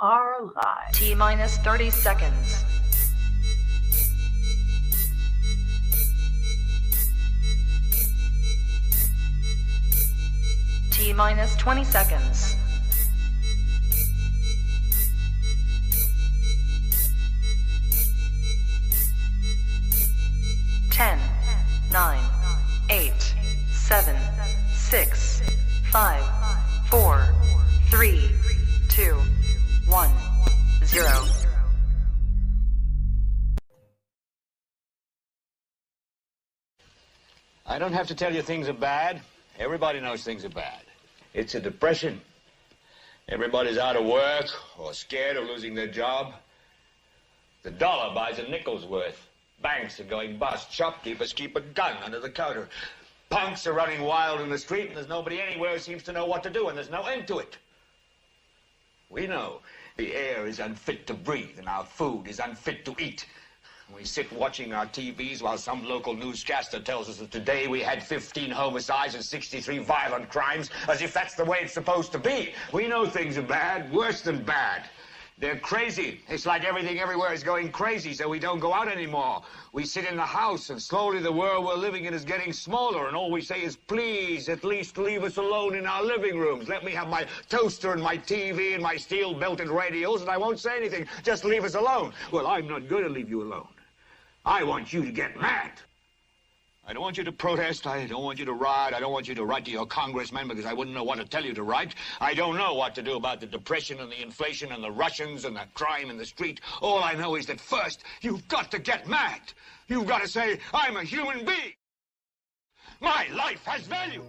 are live. T-minus 30 seconds. T-minus 20 seconds. Ten, 9, 8, 7, 6, 5, 4, 3, 2, 1, 0. I don't have to tell you things are bad. Everybody knows things are bad. It's a depression. Everybody's out of work or scared of losing their job. The dollar buys a nickel's worth. Banks are going bust. Shopkeepers keep a gun under the counter. Punks are running wild in the street, and there's nobody anywhere who seems to know what to do, and there's no end to it. We know the air is unfit to breathe, and our food is unfit to eat. We sit watching our TVs while some local newscaster tells us that today we had 15 homicides and 63 violent crimes, as if that's the way it's supposed to be. We know things are bad, worse than bad. They're crazy. It's like everything everywhere is going crazy, so we don't go out anymore. We sit in the house, and slowly the world we're living in is getting smaller, and all we say is, please, at least leave us alone in our living rooms. Let me have my toaster and my TV and my steel-belted radios, and I won't say anything. Just leave us alone. Well, I'm not going to leave you alone. I want you to get mad. I don't want you to protest. I don't want you to riot. I don't want you to write to your congressman because I wouldn't know what to tell you to write. I don't know what to do about the depression and the inflation and the Russians and the crime in the street. All I know is that first, you've got to get mad. You've got to say, I'm a human being. My life has value.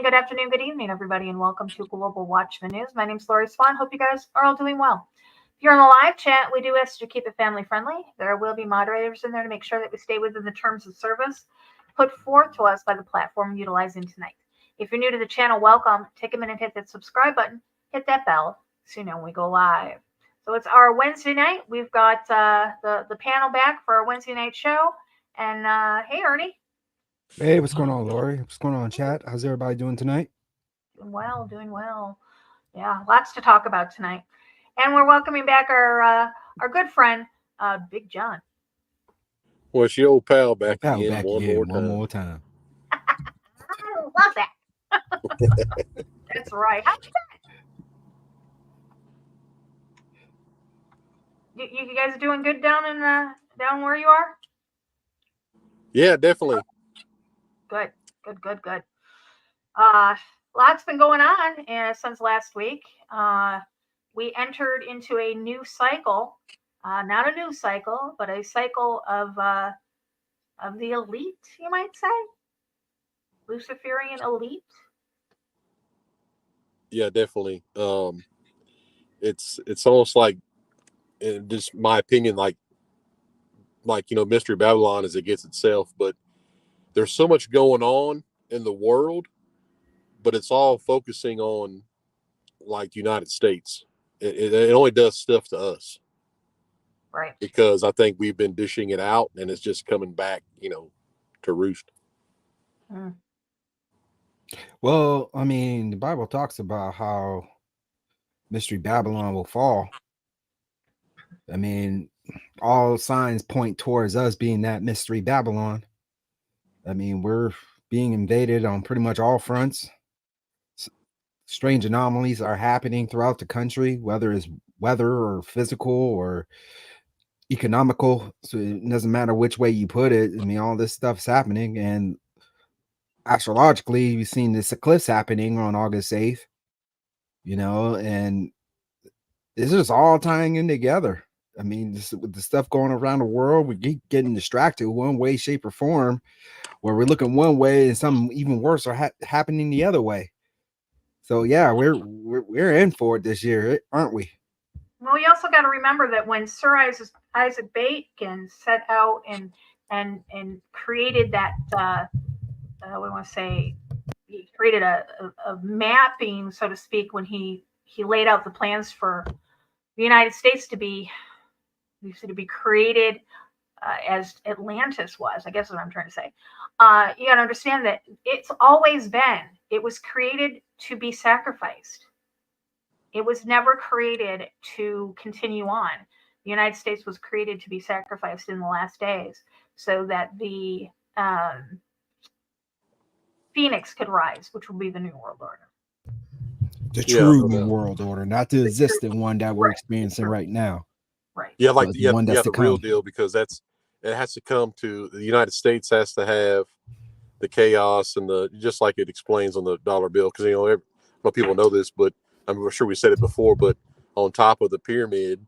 Good afternoon, good evening, everybody, and welcome to Global Watch the News. My name's Lori Swan. Hope you guys are all doing well. If you're in the live chat, we do ask you to keep it family friendly. There will be moderators in there to make sure that we stay within the terms of service put forth to us by the platform utilizing tonight. If you're new to the channel, welcome. Take a minute, hit that subscribe button, hit that bell so you know when we go live. So it's our Wednesday night. We've got the panel back for our Wednesday night show. And hey, Ernie. Hey, what's going on, Lori? What's going on, chat? How's everybody doing tonight? Doing well, doing well. Yeah, lots to talk about tonight. And we're welcoming back our good friend, Big John. Well, it's your old pal back Pal again back one more time. I love that. That's right. How's that? You guys doing good down where you are? Yeah, definitely. Good. Lots been going on since last week. We entered into a new cycle, not a news cycle, but a cycle of the elite, you might say, Luciferian elite. Yeah, definitely. It's almost like, in just my opinion, like Mystery Babylon as it gets itself, but there's so much going on in the world, but it's all focusing on like the United States. It only does stuff to us. Right. Because I think we've been dishing it out and it's just coming back, to roost. Well, I mean, the Bible talks about how Mystery Babylon will fall. I mean, all signs point towards us being that Mystery Babylon. I mean, we're being invaded on pretty much all fronts. Strange anomalies are happening throughout the country, whether it's weather or physical or economical. So it doesn't matter which way you put it. I mean, all this stuff's happening. And astrologically, we've seen this eclipse happening on August 8th, and this is all tying in together. I mean, with the stuff going around the world, we keep getting distracted one way, shape, or form, where we're looking one way and something even worse are happening the other way. So yeah, we're in for it this year, aren't we? Well, we also got to remember that when Sir Isaac Bacon set out and created that, he created a mapping, so to speak, when he laid out the plans for the United States to be created as Atlantis was, I guess is what I'm trying to say. You got to understand that it's always been, it was created to be sacrificed. It was never created to continue on. The United States was created to be sacrificed in the last days so that the Phoenix could rise, which will be the New World Order. The true New World Order, not the existing one that we're experiencing right now. Right. Yeah, like the real deal, because it has to come to the United States has to have the chaos and just like it explains on the dollar bill, because a lot of people know this, but I'm sure we said it before, but on top of the pyramid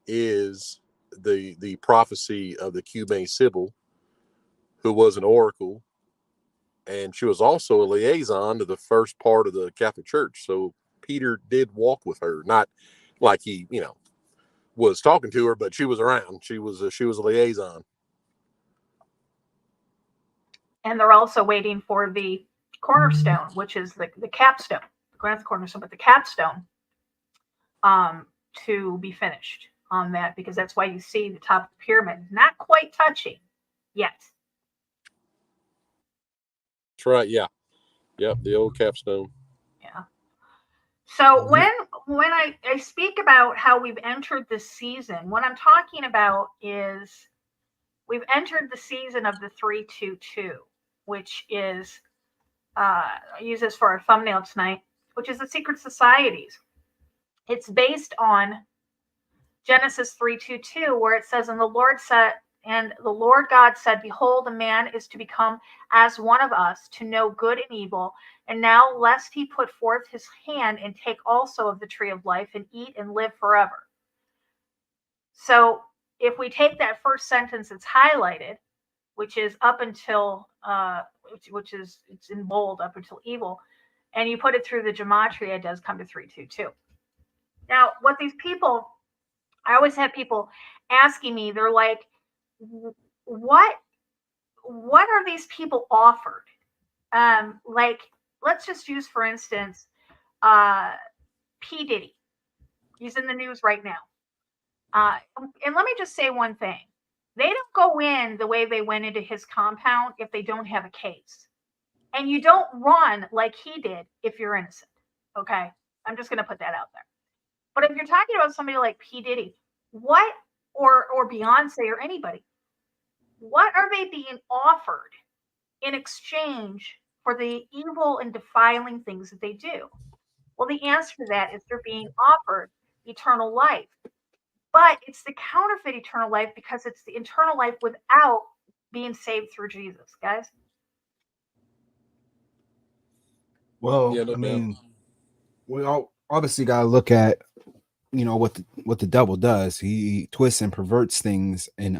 is the prophecy of the Cuban Sibyl, who was an oracle, and she was also a liaison to the first part of the Catholic Church. So Peter did walk with her, not like he, was talking to her, but she was around. She was a liaison. And they're also waiting for the cornerstone, which is the capstone. Grant's cornerstone, but the capstone to be finished on that, because that's why you see the top of the pyramid not quite touching yet. That's right. Yeah. Yep. The old capstone. Yeah. So when I speak about how we've entered this season, what I'm talking about is we've entered the season of the 322, which is I use this for our thumbnail tonight, which is the secret societies. It's based on Genesis 3:22, where it says, and the Lord God said, behold, a man is to become as one of us, to know good and evil. And now lest he put forth his hand and take also of the tree of life and eat and live forever. So if we take that first sentence, it's highlighted, which is up until, it's in bold, up until evil, and you put it through the gematria, it does come to 322. Now, what these people, I always have people asking me, they're like, what are these people offered? Like, let's just use, for instance, P. Diddy. He's in the news right now. And let me just say one thing. They don't go in the way they went into his compound if they don't have a case. And you don't run like he did if you're innocent. Okay? I'm just going to put that out there. But if you're talking about somebody like P. Diddy, what, or Beyonce or anybody, what are they being offered in exchange for the evil and defiling things that they do? Well, the answer to that is they're being offered eternal life. But it's the counterfeit eternal life because it's the eternal life without being saved through Jesus, guys. Well, yeah, I mean, we all obviously got to look at, what the devil does. He twists and perverts things and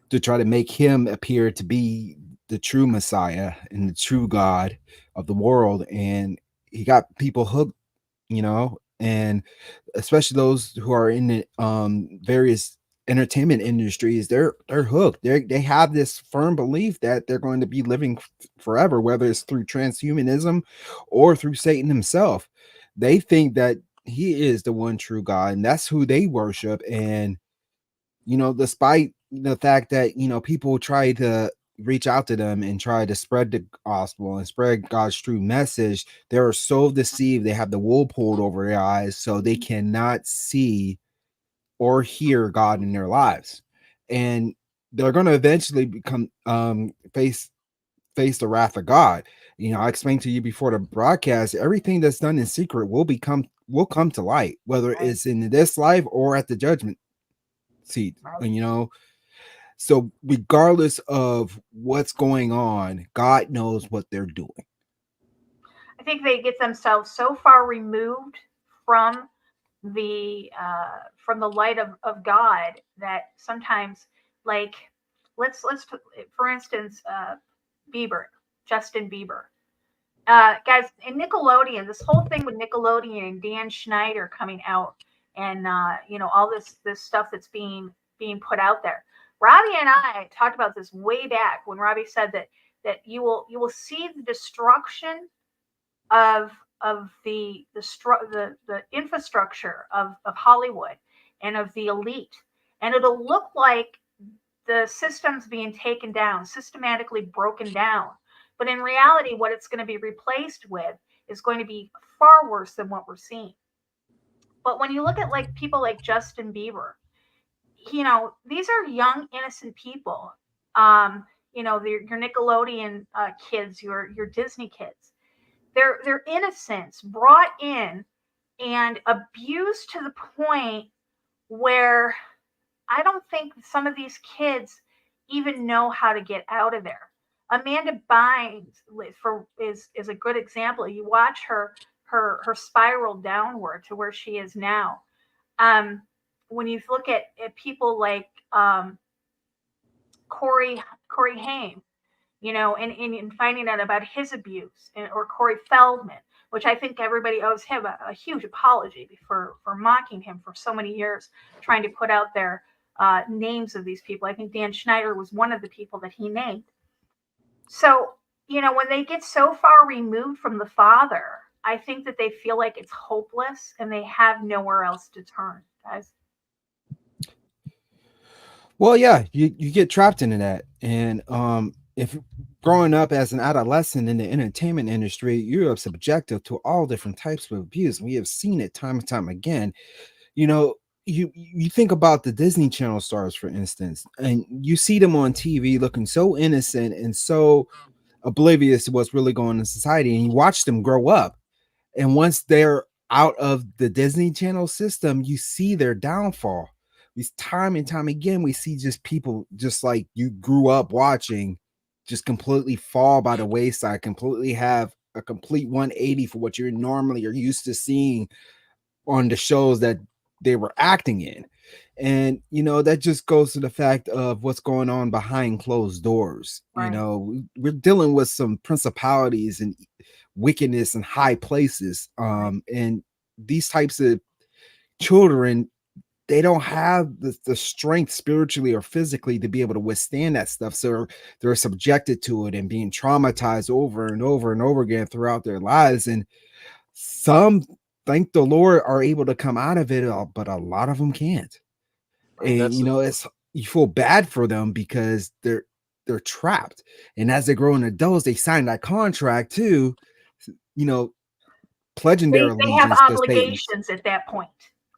to try to make him appear to be the true Messiah and the true God of the world. And he got people hooked, and especially those who are in the various entertainment industries, they're hooked. They have this firm belief that they're going to be living forever, whether it's through transhumanism or through Satan himself. They think that he is the one true God, and that's who they worship. And despite the fact that people try to reach out to them and try to spread the gospel and spread God's true message, they are so deceived. They have the wool pulled over their eyes, so they cannot see or hear God in their lives, and they're going to eventually become face the wrath of God. I explained to you before the broadcast, everything that's done in secret will come to light, whether it's in this life or at the judgment seat. And so regardless of what's going on, God knows what they're doing. I think they get themselves so far removed from the light of God that sometimes, like, let's for instance, Justin Bieber, guys, in Nickelodeon, this whole thing with Nickelodeon and Dan Schneider coming out, and all this stuff that's being put out there. Robbie and I talked about this way back when Robbie said that you will see the destruction of the infrastructure of Hollywood and of the elite, and it'll look like the system's being taken down, systematically broken down. But in reality, what it's going to be replaced with is going to be far worse than what we're seeing. But when you look at like people like Justin Bieber, these are young, innocent people. Your Nickelodeon kids, your Disney kids. Their innocence brought in and abused to the point where I don't think some of these kids even know how to get out of there. Amanda Bynes is a good example. You watch her spiral downward to where she is now. When you look at people like Corey Haim, and finding out about his abuse, or Corey Feldman, which I think everybody owes him a huge apology for mocking him for so many years, trying to put out their names of these people. I think Dan Schneider was one of the people that he named. So, when they get so far removed from the Father, I think that they feel like it's hopeless and they have nowhere else to turn, guys. Well, yeah, you get trapped into that. And if growing up as an adolescent in the entertainment industry, you're subjected to all different types of abuse. We have seen it time and time again. You think about the Disney Channel stars, for instance, and you see them on TV looking so innocent and so oblivious to what's really going on in society, and you watch them grow up. And once they're out of the Disney Channel system, you see their downfall. Time and time again, we see just people just like you grew up watching just completely fall by the wayside, completely have a complete 180 for what you're normally are used to seeing on the shows that they were acting in. And that just goes to the fact of what's going on behind closed doors. Right. We're dealing with some principalities and wickedness in high places. And these types of children, they don't have the strength spiritually or physically to be able to withstand that stuff. So they're subjected to it and being traumatized over and over and over again throughout their lives. And some, thank the Lord, are able to come out of it, but a lot of them can't. And you feel bad for them because they're trapped. And as they grow into adults, they sign that contract too, pledging their allegiance. They have obligations at that point.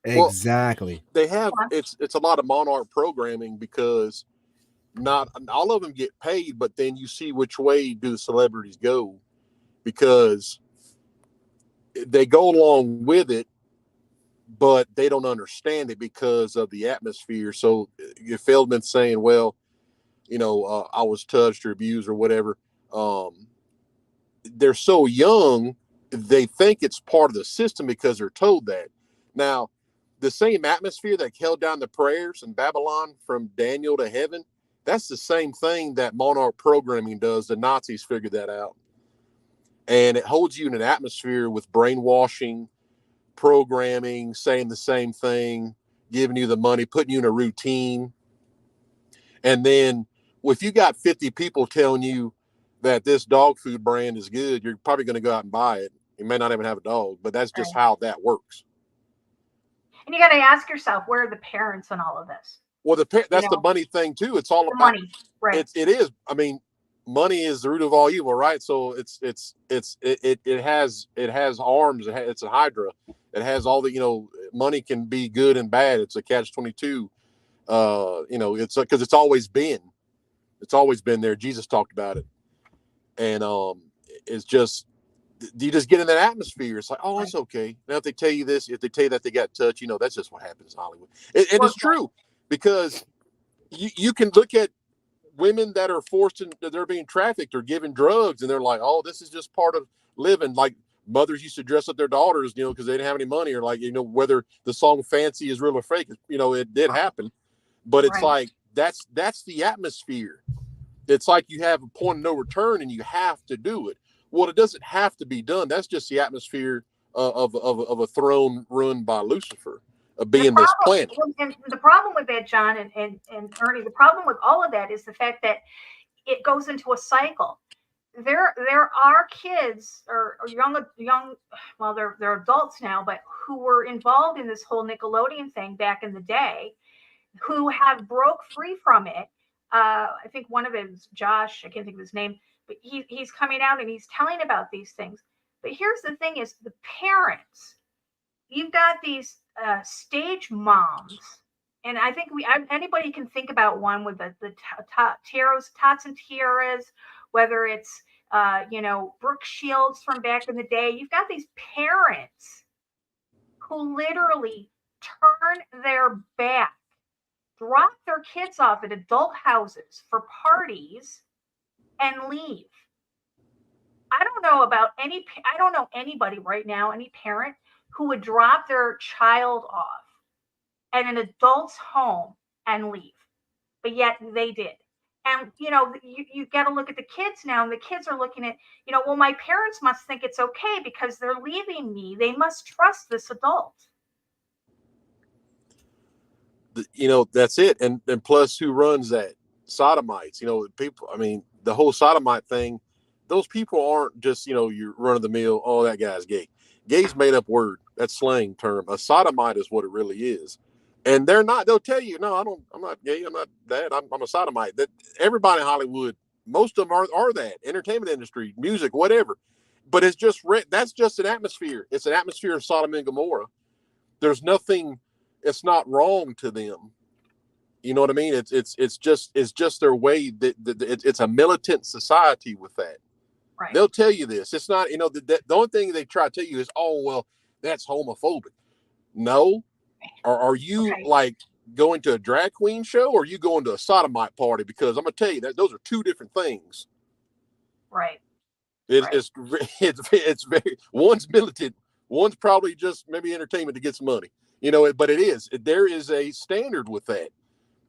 Exactly. Well, they have it's a lot of Monarch Programming, because not all of them get paid, but then you see which way do the celebrities go, because they go along with it, but they don't understand it because of the atmosphere. So if Feldman's saying, well, I was touched or abused or whatever, they're so young, they think it's part of the system because they're told that. Now, the same atmosphere that held down the prayers in Babylon from Daniel to heaven, that's the same thing that Monarch Programming does. The Nazis figured that out. And it holds you in an atmosphere with brainwashing, programming, saying the same thing, giving you the money, putting you in a routine. And then if you got 50 people telling you that this dog food brand is good, you're probably going to go out and buy it. You may not even have a dog, but that's just how that works. And you got to ask yourself, where are the parents in all of this? Well, that's the money thing too. It's all about money, right? It is. I mean, money is the root of all evil, right? So it has arms. It's a hydra. It has all the, money can be good and bad. It's a catch-22. It's because it's always been there. Jesus talked about it, and it's just, you just get in that atmosphere. It's like, oh, it's okay. Now if they tell you this, if they tell you that they got touched, that's just what happens in Hollywood. It's true, because you can look at women that are they're being trafficked or given drugs, and they're like, oh, this is just part of living. Like mothers used to dress up their daughters, because they didn't have any money, or like, whether the song "Fancy" is real or fake, it did happen. But it's like, that's the atmosphere. It's like you have a point of no return and you have to do it. Well, it doesn't have to be done. That's just the atmosphere of a throne run by Lucifer, of being this planet. And the problem with that, John and Ernie, the problem with all of that is the fact that it goes into a cycle. There are kids or young, well, they're adults now, but who were involved in this whole Nickelodeon thing back in the day, who have broke free from it. I think one of them is Josh. I can't think of his name, but he's coming out and he's telling about these things. But here's the thing: is the parents. You've got these stage moms, and I think anybody can think about one with the tots and tiaras, whether it's Brooke Shields from back in the day. You've got these parents who literally turn their back, drop their kids off at adult houses for parties, and leave. I don't know anybody right now, any parent who would drop their child off at an adult's home and leave, but yet they did. And you got to look at the kids now, and the kids are looking at, well, my parents must think it's okay because they're leaving me. They must trust this adult. That's it. And plus, who runs that? Sodomites. People. I mean, the whole sodomite thing. Those people aren't just your run of the mill. Oh, that guy's gay. Gay's made up word. That's slang term. A sodomite is what it really is. And they're not. They'll tell you, no, I'm not gay. I'm not that. I'm a sodomite. That everybody in Hollywood, most of them are that. Entertainment industry, music, whatever. But it's just that's just an atmosphere. It's an atmosphere of Sodom and Gomorrah. There's nothing. It's not wrong to them. You know what I mean? It's just their way. It's a militant society with that. Right. They'll tell you this. It's not. The only thing they try to tell you is, oh well, that's homophobic. No. Are you like going to a drag queen show, or are you going to a sodomite party? Because I'm gonna tell you that those are two different things. Right. It's very, one's militant, one's probably just maybe entertainment to get some money. But there is a standard with that,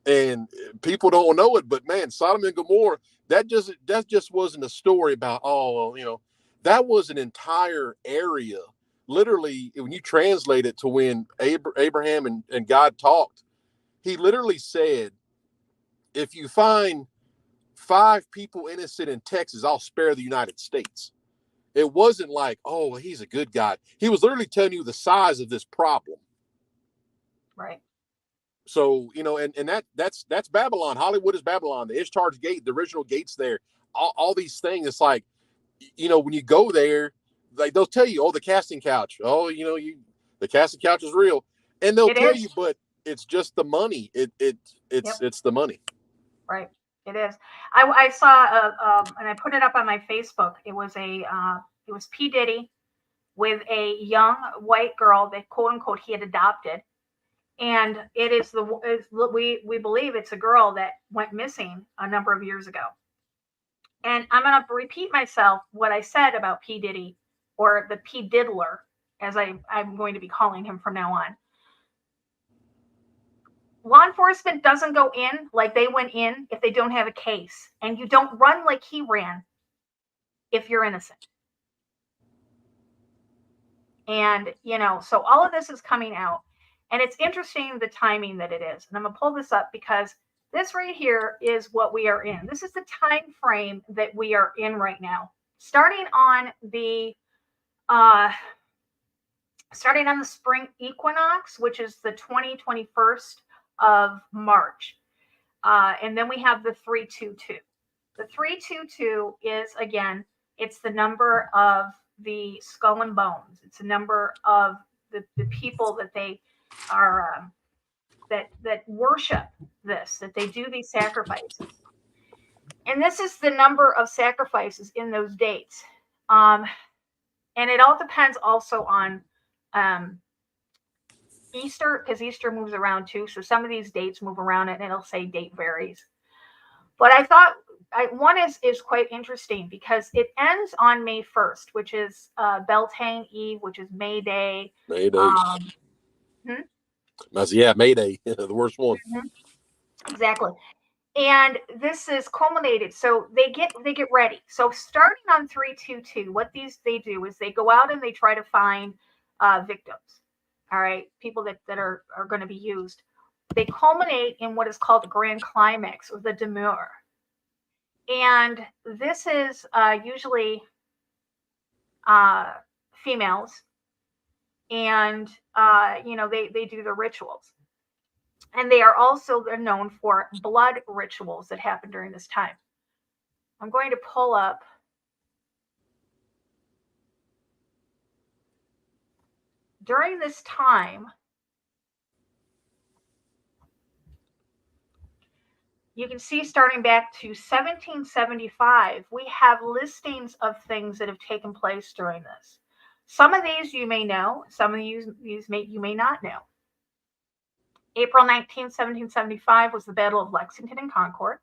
and people don't know it. But man, Sodom and Gomorrah, that just wasn't a story about, that was an entire area. Literally, when you translate it to when Abraham and God talked, he literally said, if you find 5 people innocent in Texas, I'll spare the United States. It wasn't like, oh, he's a good guy. He was literally telling you the size of this problem. Right. So, and that's Babylon. Hollywood is Babylon. The Ishtar's Gate, the original gates there, all these things. It's like, when you go there, like they'll tell you, oh, the casting couch. Oh, the casting couch is real. And they'll tell you, but it's just the money. It's the money. Right. It is. I saw and I put it up on my Facebook. It was P. Diddy with a young white girl that, quote unquote, he had adopted. And it is we believe it's a girl that went missing a number of years ago. And I'm going to repeat myself what I said about P. Diddy, or the P. Diddler, as I'm going to be calling him from now on. Law enforcement doesn't go in like they went in if they don't have a case. And you don't run like he ran if you're innocent. And, so all of this is coming out. And it's interesting the timing that it is. And I'm going to pull this up because this right here is what we are in. This is the time frame that we are in right now. Starting on the spring equinox, which is the 21st of March. And then we have the 322. The 322 is, again, it's the number of the skull and bones. It's the number of the people that they are that worship this, that they do these sacrifices. And this is the number of sacrifices in those dates. And it all depends also on Easter, because Easter moves around too. So some of these dates move around and it'll say date varies. But I thought one is quite interesting because it ends on May 1st, which is Beltane Eve, which is May Day. May Day. May Day, the worst one. Exactly. And this is culminated. So they get ready. So starting on 322, what they do is they go out and they try to find victims. All right, people that are going to be used. They culminate in what is called the grand climax, or the demurrer. And this is usually females, and they do the rituals, and they're known for blood rituals that happen during this time. I'm going to pull up during this time. You can see starting back to 1775, we have listings of things that have taken place during this. Some of these you may know, some of these you may not know. April 19, 1775 was the Battle of Lexington and Concord.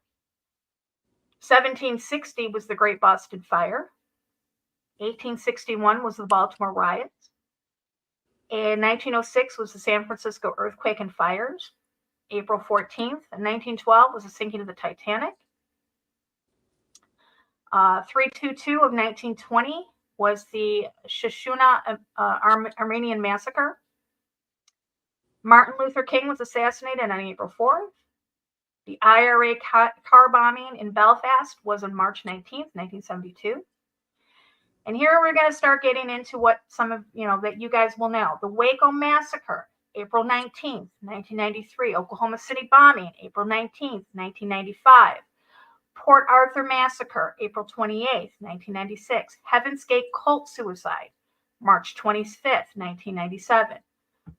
1760 was the Great Boston Fire. 1861 was the Baltimore riots. In 1906 was the San Francisco earthquake and fires. April 14th, 1912 was the sinking of the Titanic. 322 of 1920 was the Shoshona Armenian Massacre. Martin Luther King was assassinated on April 4th. The IRA car bombing in Belfast was on March 19th, 1972. And here we're going to start getting into what some of, that you guys will know. The Waco Massacre, April 19th, 1993. Oklahoma City bombing, April 19th, 1995. Port Arthur Massacre, April 28th, 1996. Heaven's Gate cult suicide, March 25th, 1997.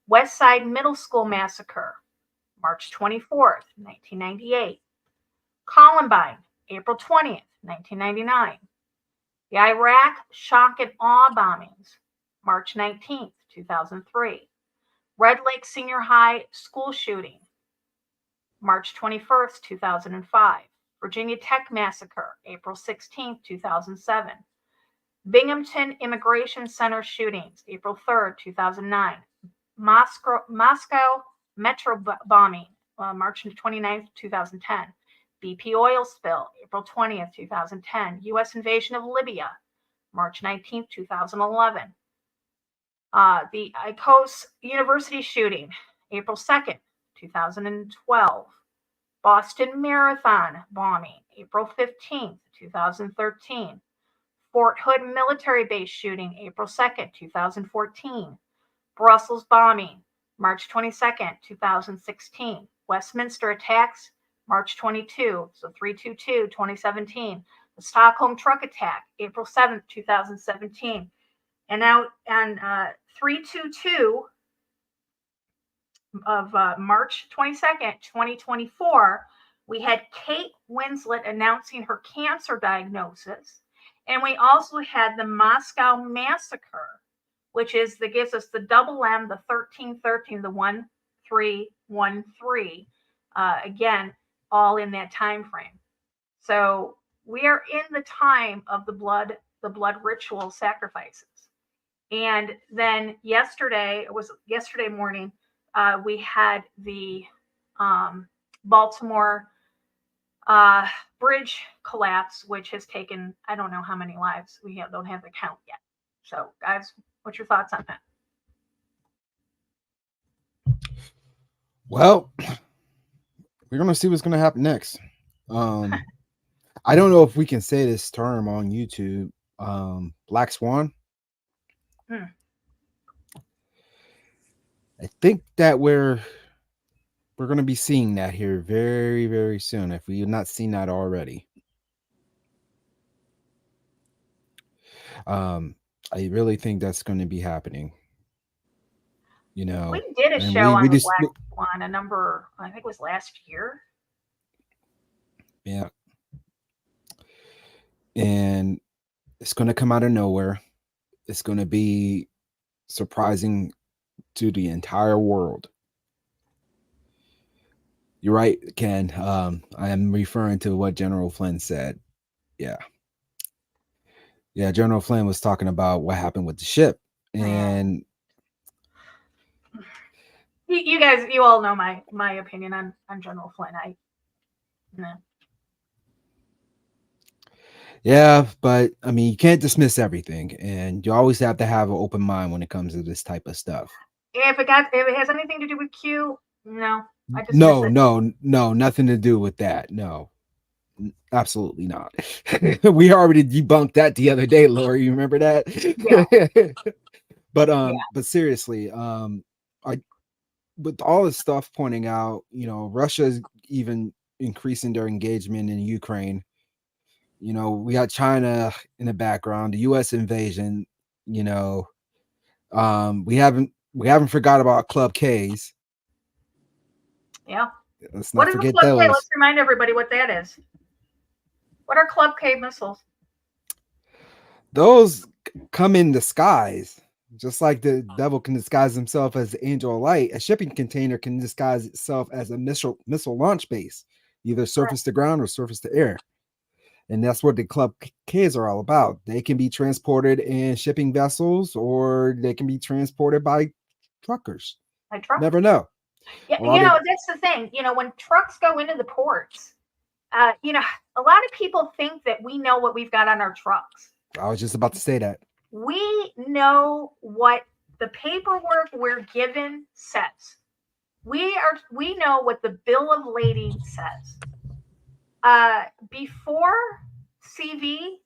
West Side Middle School Massacre, March 24th, 1998. Columbine, April 20th, 1999. The Iraq shock and awe bombings, March 19th, 2003. Red Lake Senior High school shooting, March 21st, 2005. Virginia Tech Massacre, April 16th, 2007. Binghamton Immigration Center shootings, April 3rd, 2009. Moscow Metro bombing, March 29th, 2010. BP oil spill, April 20th, 2010. U.S. invasion of Libya, March 19th, 2011. The Icos University shooting, April 2nd, 2012. Boston Marathon bombing, April 15th, 2013. Fort Hood military base shooting, April 2nd, 2014. Brussels bombing, March 22nd, 2016. Westminster attacks, March 22, so 322, 2017. The Stockholm truck attack, April 7th, 2017. And now on 322 of March 22nd, 2024, we had Kate Winslet announcing her cancer diagnosis. And we also had the Moscow Massacre, which gives us the double M, the 1313, the 1313. Again, all in that time frame. So we are in the time of the blood ritual sacrifices. And then yesterday morning, we had the Baltimore bridge collapse, which has taken, I don't know how many lives. We don't have the count yet. So guys, what's your thoughts on that? Well, we're gonna see what's gonna happen next. I don't know if we can say this term on YouTube. Black Swan. I think that we're going to be seeing that here very, very soon, if we have not seen that already. I really think that's going to be happening. You know, we did a show on the Black Swan a number, I think it was last year. Yeah. And it's going to come out of nowhere. It's going to be surprising to the entire world. You're right, Ken. I am referring to what General Flynn said. Yeah. Yeah, General Flynn was talking about what happened with the ship. And you guys, you all know my opinion on General Flynn. Yeah, but I mean, you can't dismiss everything, and you always have to have an open mind when it comes to this type of stuff. If it has anything to do with Q, no. No, nothing to do with that. No, absolutely not. We already debunked that the other day, Lori. You remember that? Yeah. But seriously, with all this stuff pointing out, Russia's even increasing their engagement in Ukraine. We got China in the background, the U.S. invasion. We haven't forgot about Club K's. Yeah. Let's not forget those. Club K? Let's remind everybody what that is. What are Club K missiles? Those come in disguise. Just like the devil can disguise himself as the angel of light, a shipping container can disguise itself as a missile launch base, either surface to ground or surface to air. And that's what the Club Ks are all about. They can be transported in shipping vessels, or they can be transported by truckers. Never know. Yeah, that's the thing. When trucks go into the ports, a lot of people think that we know what we've got on our trucks. I was just about to say that. We know what the paperwork we're given says. We know what the bill of lading says. Before CV-19,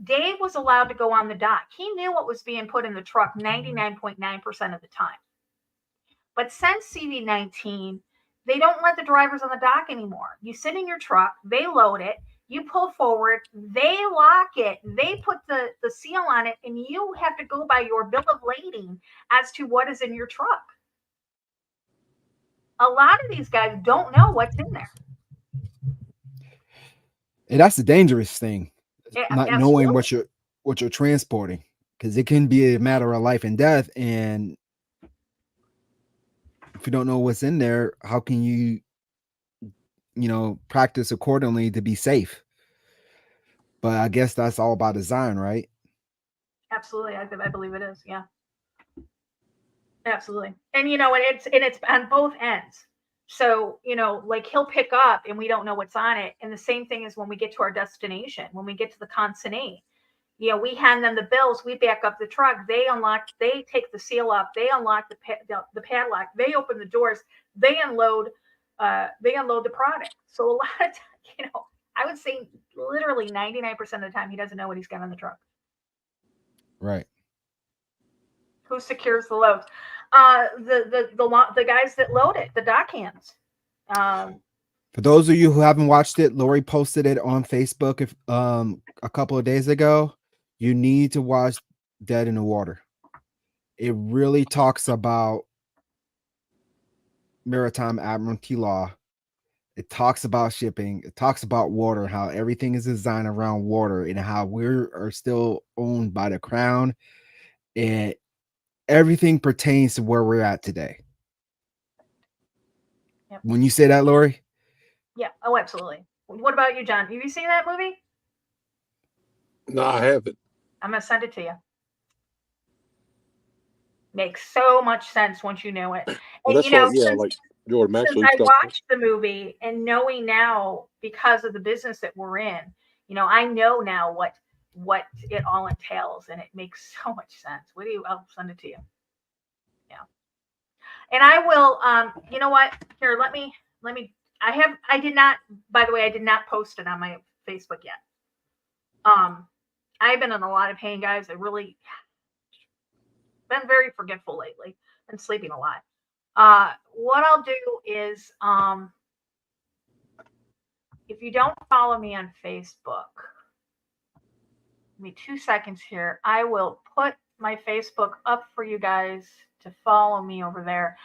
Dave was allowed to go on the dock. He knew what was being put in the truck 99.9% of the time. But since CV-19, they don't let the drivers on the dock anymore. You sit in your truck, they load it, you pull forward, they lock it, they put the seal on it, and you have to go by your bill of lading as to what is in your truck. A lot of these guys don't know what's in there. And that's the dangerous thing, not absolutely. knowing what you're transporting, because it can be a matter of life and death. And if you don't know what's in there, how can you practice accordingly to be safe? But I guess that's all by design, right? Absolutely, I believe it is. Yeah, absolutely. And it's on both ends. So, like he'll pick up and we don't know what's on it. And the same thing is when we get to our destination, when we get to the consignee, we hand them the bills, we back up the truck, they take the seal up, they unlock the padlock, they open the doors, they unload the product. So a lot of times, I would say literally 99% of the time, he doesn't know what he's got on the truck. Right. Who secures the loads? The guys that load it, the dock hands. For those of you who haven't watched it, Lori posted it on Facebook a couple of days ago. You need to watch Dead in the Water. It really talks about maritime admiralty law. It talks about shipping. It talks about water, how everything is designed around water, and how we are still owned by the crown, and everything pertains to where we're at today. Yep. When you say that, Lori? Yeah. Oh, absolutely. What about you, John? Have you seen that movie? No, I haven't. I'm going to send it to you. Makes so much sense once you know it. Well, And, like Jordan Maxwell. Since I watched the movie and knowing now, because of the business that we're in, I know now what it all entails, and it makes so much sense. I'll send it to you. Yeah. And I will, you know what? Here, let me, I did not, by the way, I did not post it on my Facebook yet. I've been in a lot of pain, guys. I really been very forgetful lately and sleeping a lot. What I'll do is, if you don't follow me on Facebook, give me 2 seconds here. I will put my Facebook up for you guys to follow me over there.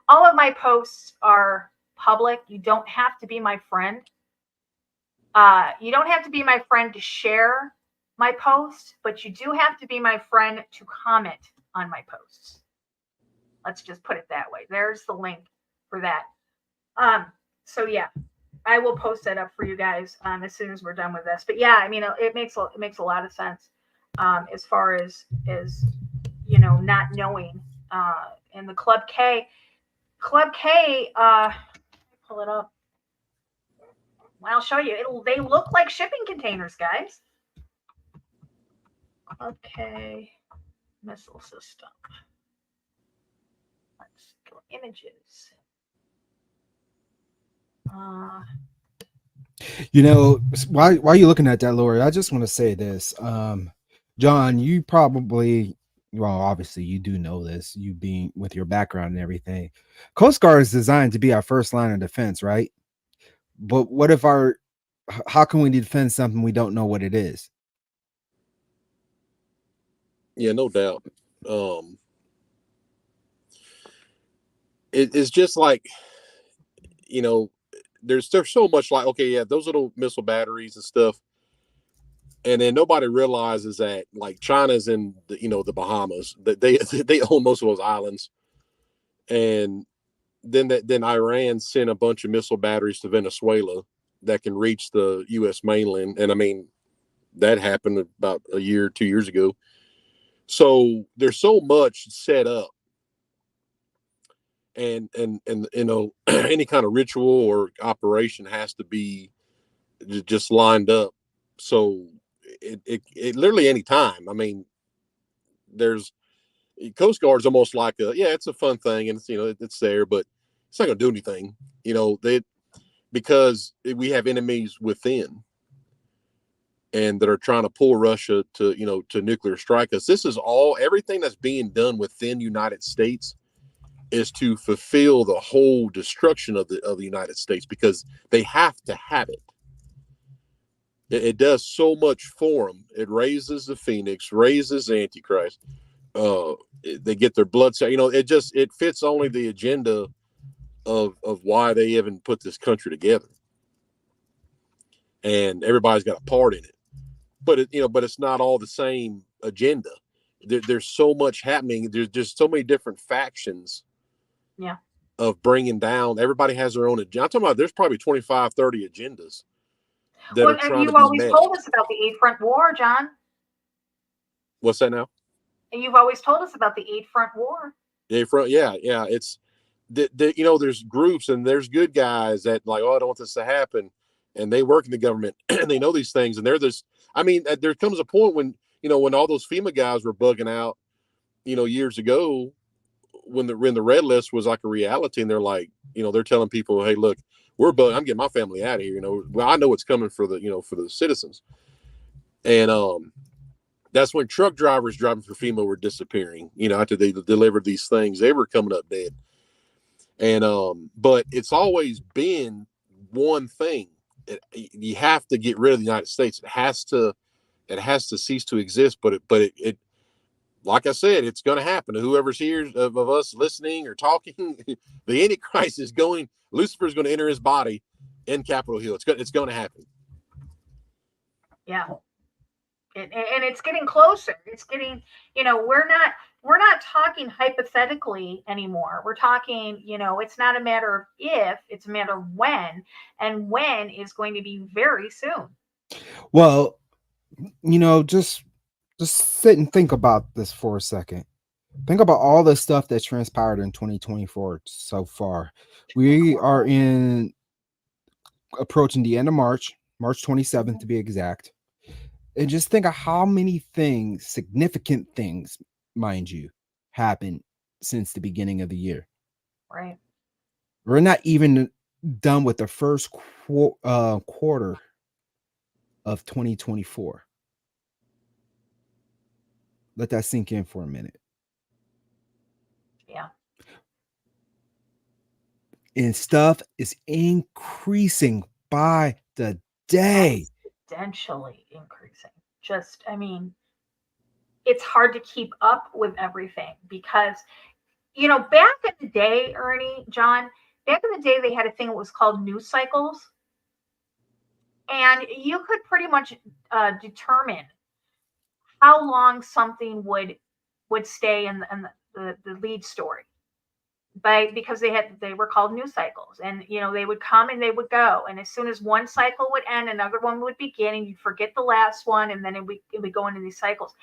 All of my posts are public. You don't have to be my friend. You don't have to be my friend to share my post, but you do have to be my friend to comment on my posts. Let's just put it that way. There's the link for that. So yeah, I will post that up for you guys as soon as we're done with this. But yeah, I mean, it makes a lot of sense as far as you know, not knowing. And the Club K, pull it up. Well, I'll show you. They look like shipping containers, guys. Club K missile system. Let's go images. You know, while you're looking at that, Lori, I just want to say this. John, you probably, well, obviously you do know this, you being with your background and everything. Coast Guard is designed to be our first line of defense, right? But what if how can we defend something we don't know what it is? Yeah, no doubt. It's just like, you know, there's so much like, okay, yeah, those little missile batteries and stuff. And then nobody realizes that like China's in the, you know, the Bahamas, that they own most of those islands. And then Iran sent a bunch of missile batteries to Venezuela that can reach the U.S. mainland. And I mean, that happened about a year, 2 years ago. So there's so much set up. And you know, any kind of ritual or operation has to be just lined up. So it literally any time. I mean, there's Coast Guard's almost like it's a fun thing, and it's, you know, it's there, but it's not gonna do anything. You know, because we have enemies within, and that are trying to pull Russia to nuclear strike us. This is everything that's being done within the United States is to fulfill the whole destruction of the United States, because they have to have it. It does so much for them. It raises the Phoenix, raises Antichrist. They get their blood cell. You know, it fits only the agenda of why they even put this country together. And everybody's got a part in it. But it's not all the same agenda. There's so much happening. There's just so many different factions. Yeah. Of bringing down. Everybody has their own agenda. I'm talking about there's probably 25, 30 agendas. Well, you've always told us about the 8 Front War, John. What's that now? And you've always told us about the 8 Front War. The 8 Front, yeah. It's you know, there's groups and there's good guys that like, oh, I don't want this to happen, and they work in the government and they know these things, and they're this. I mean, there comes a point when, you know, when all those FEMA guys were bugging out, you know, years ago, when the red list was like a reality, and they're like, you know, they're telling people, hey, look, we're bugging. I'm getting my family out of here. You know, well, I know what's coming for the citizens. And that's when truck drivers driving for FEMA were disappearing. You know, after they delivered these things, they were coming up dead. And but it's always been one thing. You have to get rid of the United States. It has to cease to exist. But it like I said, it's going to happen to whoever's here of us listening or talking. The Antichrist is going. Lucifer is going to enter his body in Capitol Hill. It's going to happen. Yeah, and it's getting closer. It's getting. You know, we're not talking hypothetically anymore. We're talking. You know, it's not a matter of if; it's a matter of when, and when is going to be very soon. Well, you know, just sit and think about this for a second. Think about all the stuff that transpired in 2024 so far. We are approaching the end of March 27th to be exact. And just think of how many things, significant things, mind you, happened since the beginning of the year. Right. We're not even done with the first quarter of 2024. Let that sink in for a minute. Yeah. And stuff is increasing by the day. Exponentially increasing. Just, I mean, it's hard to keep up with everything because, you know, back in the day, Ernie, John, back in the day, they had a thing that was called news cycles. And you could pretty much determine how long something would stay in the lead story. Because they were called news cycles, and you know they would come and they would go, and as soon as one cycle would end, another one would begin, and you'd forget the last one, and then it would go into these cycles.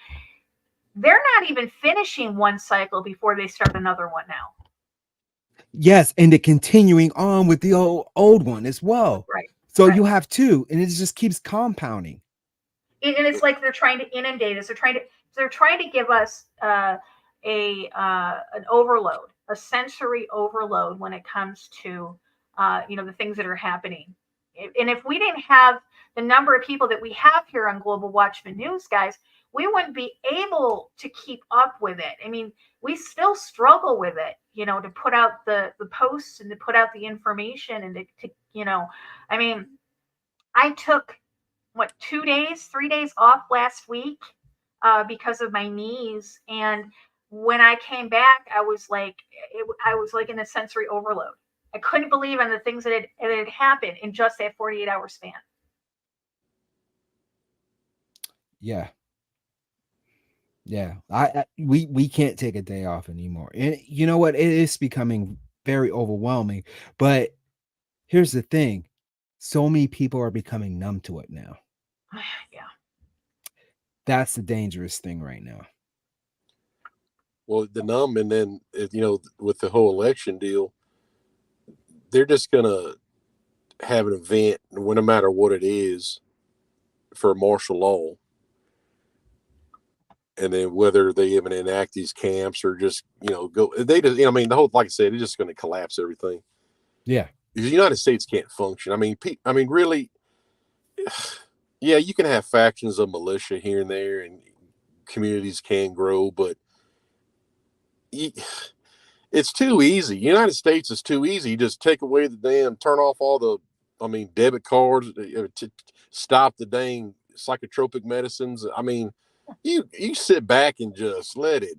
They're not even finishing one cycle before they start another one now. Yes, and they're continuing on with the old one as well. Right. So right. you have two, and it just keeps compounding. And it's like they're trying to inundate us. They're trying to give us an overload, a sensory overload when it comes to the things that are happening. And if we didn't have the number of people that we have here on Global Watchman News, guys, we wouldn't be able to keep up with it. I mean, we still struggle with it, to put out the posts and to put out the information and to I mean, I took 3 days off last week because of my knees, and when I came back, I was like in a sensory overload. I couldn't believe on the things that had happened in just that 48-hour span. Yeah. We can't take a day off anymore, and you know what? It is becoming very overwhelming. But here's the thing: so many people are becoming numb to it now. Yeah. That's the dangerous thing right now. Well, the numb, and then, with the whole election deal, they're just going to have an event, no matter what it is, for martial law. And then whether they even enact these camps or just, go, they just, the whole, like I said, it's just going to collapse everything. Yeah. Because the United States can't function. I mean, really, yeah, you can have factions of militia here and there, and communities can grow, but it's too easy. United States is too easy. You just take away turn off all the, debit cards, to stop the dang psychotropic medicines. I mean, you sit back and just let it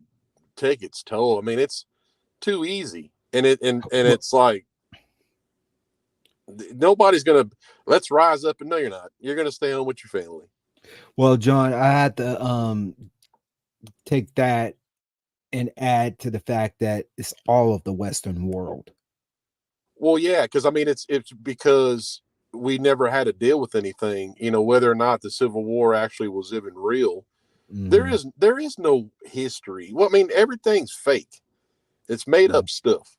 take its toll. I mean, it's too easy. And it's like, nobody's going to, let's rise up, and no, you're not. You're going to stay home with your family. Well, John, I had to take that and add to the fact that it's all of the Western world. Well, yeah, because it's because we never had to deal with anything, whether or not the Civil War actually was even real. Mm-hmm. There is no history. Well, everything's fake. It's made up stuff.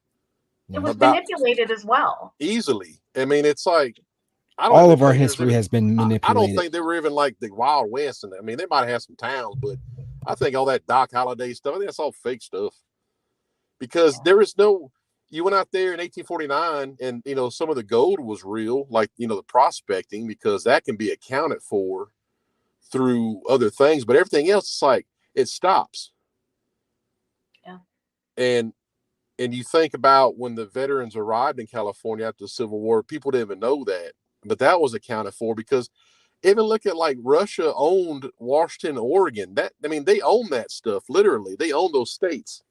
It was manipulated as well. Easily. It's like, all of our history has been manipulated. I don't think they were even like the Wild West. And they might have some towns, but I think all that Doc Holliday stuff, I think that's all fake stuff. Because there is no, you went out there in 1849 and, some of the gold was real, like, the prospecting, because that can be accounted for through other things, but everything else, it's like, it stops. Yeah. And you think about when the veterans arrived in California after the Civil War, people didn't even know that, but that was accounted for, because even look at, like, Russia owned Washington, Oregon. They own that stuff. Literally, they own those states,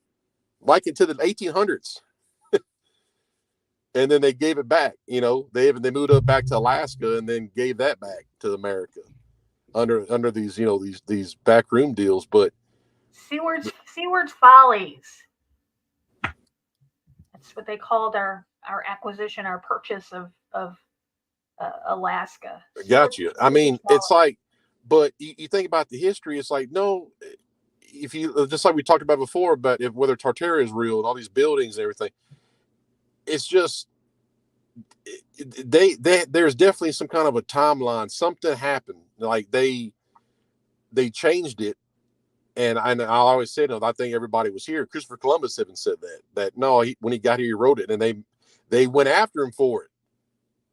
like into the 1800s. And then they gave it back. They moved up back to Alaska and then gave that back to America under these, these backroom deals. But Seward's Follies. That's what they called our acquisition, our purchase of Alaska. Got you. It's like, but you think about the history, it's like, no, if you, just like we talked about before, about whether Tartaria is real and all these buildings and everything, it's just, there's definitely some kind of a timeline. Something happened. Like they changed it, And I always said, I think everybody was here. Christopher Columbus even said that no, when he got here, he wrote it, and they went after him for it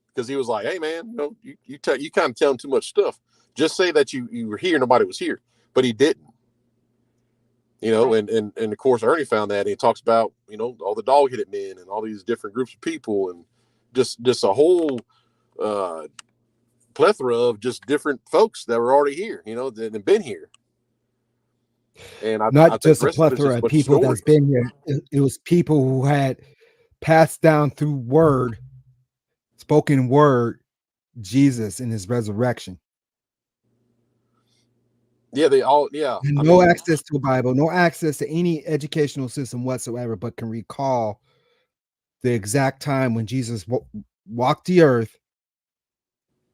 because he was like, hey man, you kind of telling too much stuff. Just say that you were here, nobody was here, but he didn't. And of course Ernie found that, and he talks about all the dog-headed men and all these different groups of people, and just a whole plethora of just different folks that were already here, that had been here. And not just a plethora of people that's been here. It was people who had passed down through spoken word, Jesus and his resurrection. Yeah, they all, yeah. No access to a Bible, no access to any educational system whatsoever, but can recall the exact time when Jesus walked the earth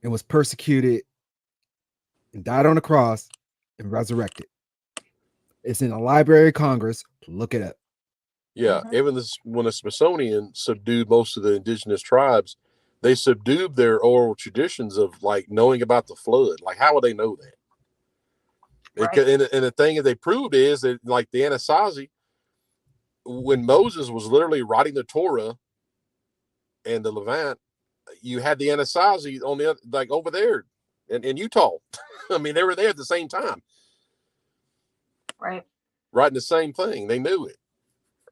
and was persecuted and died on the cross and resurrected. It's in the Library of Congress. Look it up. Yeah, even when the Smithsonian subdued most of the indigenous tribes, they subdued their oral traditions of like knowing about the flood. Like, how would they know that? Right. And the thing that they proved is that, like the Anasazi, when Moses was literally writing the Torah and the Levant, you had the Anasazi on the other, like over there in Utah. I mean, they were there at the same time. Right. Writing the same thing. They knew it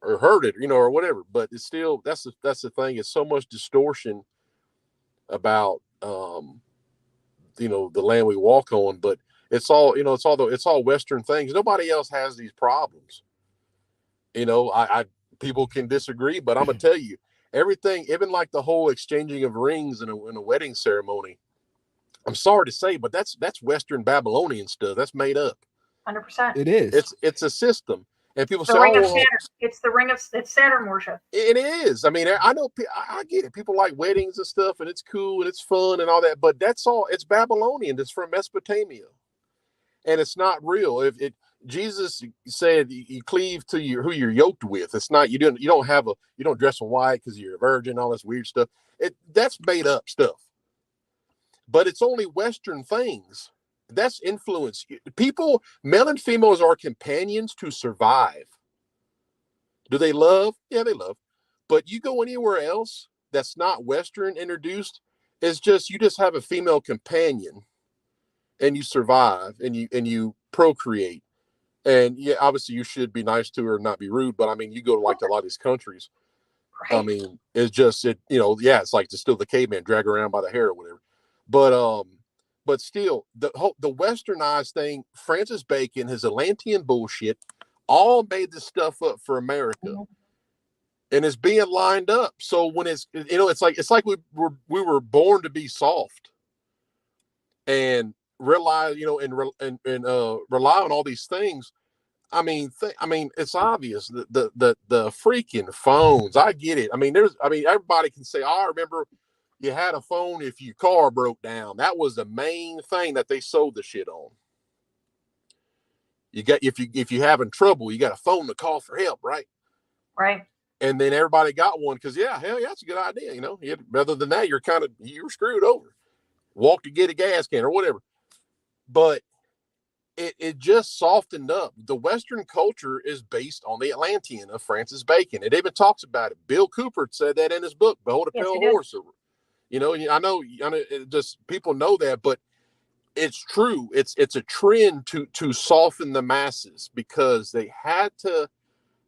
or heard it, or whatever. But it's still, that's the thing. It's so much distortion about, the land we walk on, but it's all, it's all Western things. Nobody else has these problems. People can disagree, but I'm going to tell you everything, even like the whole exchanging of rings in a wedding ceremony. I'm sorry to say, but that's Western Babylonian stuff. That's made up. 100%. It is. It's a system, and people say, it's the ring of Saturn worship. It is. I mean, I know, I get it. People like weddings and stuff, and it's cool and it's fun and all that, but that's all. It's Babylonian. It's from Mesopotamia, and it's not real. Jesus said you cleave to who you're yoked with. It's not, you don't dress in white because you're a virgin, all this weird stuff. That's made up stuff. But it's only Western things. That's influence. People, male and females, are companions to survive. Do they love? Yeah, they love. But you go anywhere else that's not Western introduced, it's just, you just have a female companion and you survive and you procreate. And yeah, obviously you should be nice to her and not be rude. But I mean, you go to like a lot of these countries. Right. I mean, it's just, it's like just still the caveman drag her around by the hair or whatever. But still, the Westernized thing, Francis Bacon, his Atlantean bullshit, all made this stuff up for America, and it's being lined up. So when it's like we were born to be soft, and realize and rely on all these things. I mean, it's obvious the freaking phones. I get it. I mean, everybody can say, I remember. You had a phone if your car broke down. That was the main thing that they sold the shit on. You got if you having trouble, you got a phone to call for help, right? Right. And then everybody got one because hell yeah, that's a good idea. Rather than that, you're screwed over. Walk to get a gas can or whatever. But it just softened up. The Western culture is based on the Atlantean of Francis Bacon. It even talks about it. Bill Cooper said that in his book, Behold a Pale Horse. I know just people know that, but it's true. It's a trend to soften the masses because they had to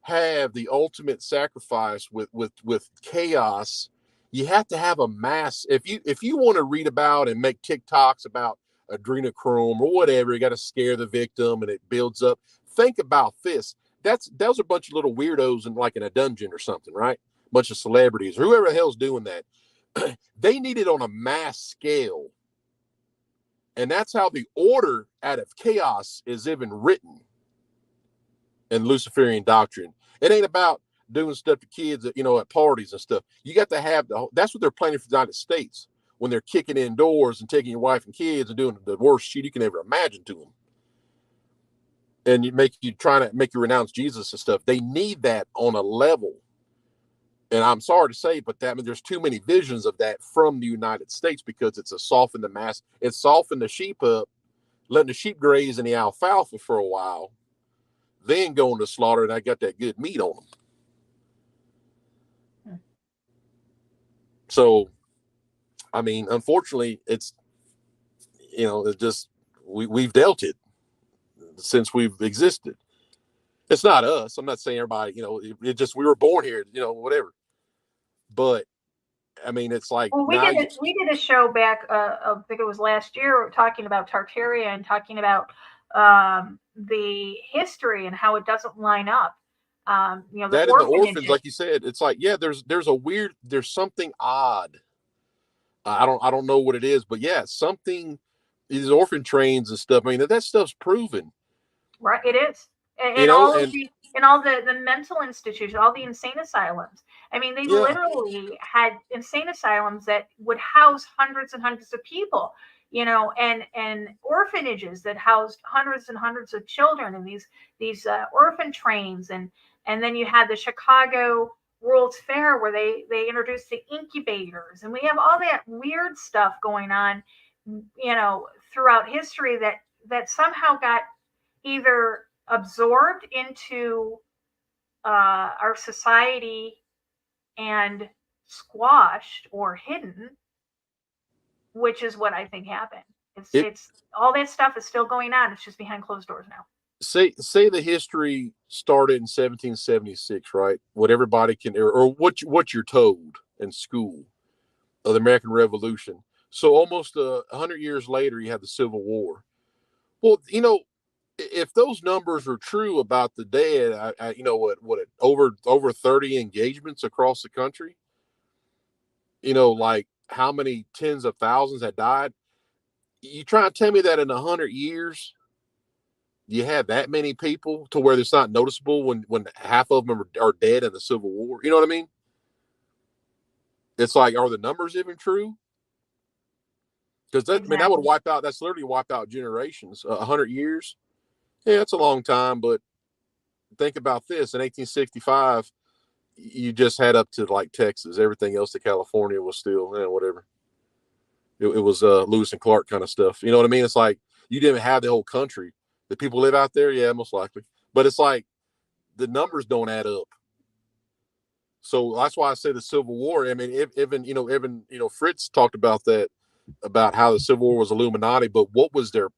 have the ultimate sacrifice with chaos. You have to have a mass. If you want to read about and make TikToks about adrenochrome or whatever, you got to scare the victim and it builds up. Think about this. Those are a bunch of little weirdos in a dungeon or something, right? A bunch of celebrities or whoever the hell's doing that. They need it on a mass scale. And that's how the order out of chaos is even written in Luciferian doctrine. It ain't about doing stuff to kids at parties and stuff. You got to have that's what they're planning for the United States when they're kicking in doors and taking your wife and kids and doing the worst shit you can ever imagine to them. And trying to make you renounce Jesus and stuff. They need that on a level. And I'm sorry to say, but there's too many visions of that from the United States because it's a soften the mass. It's softened the sheep up, letting the sheep graze in the alfalfa for a while. then going to slaughter, and I got that good meat on them. So, I mean, unfortunately, it's, it's just, we've dealt it since we've existed. It's not us. I'm not saying everybody, it just, we were born here, whatever. But I mean, it's like, well, we did a show back, I think it was last year, talking about Tartaria and talking about the history and how it doesn't line up. That in the orphans, like you said, it's like, yeah, there's something odd. I don't know what it is, but yeah, something, these orphan trains and stuff. I mean, that stuff's proven. Right, it is. And all the mental institutions, all the insane asylums. I mean, they literally had insane asylums that would house hundreds and hundreds of people, and orphanages that housed hundreds and hundreds of children, and these orphan trains, and then you had the Chicago World's Fair where they introduced the incubators, and we have all that weird stuff going on, throughout history that somehow got either absorbed into our society and squashed or hidden, which is what I think happened. It's all that stuff is still going on. It's just behind closed doors now. Say the history started in 1776, right? What everybody can, or what you're told in school of the American Revolution. So almost 100 years later, you have the Civil War. Well, if those numbers are true about the dead, over 30 engagements across the country, like how many tens of thousands had died. You try to tell me that in 100 years, you have that many people to where it's not noticeable when half of them are dead in the Civil War. You know what I mean? It's like, are the numbers even true? Because that would wipe out. That's literally wipe out generations. 100 years. Yeah, it's a long time, but think about this. In 1865, you just had up to like Texas. Everything else to California was still, whatever. It was Lewis and Clark kind of stuff. You know what I mean? It's like you didn't have the whole country. The people live out there, yeah, most likely. But it's like the numbers don't add up. So that's why I say the Civil War. I mean, even Fritz talked about that, about how the Civil War was Illuminati, but what was their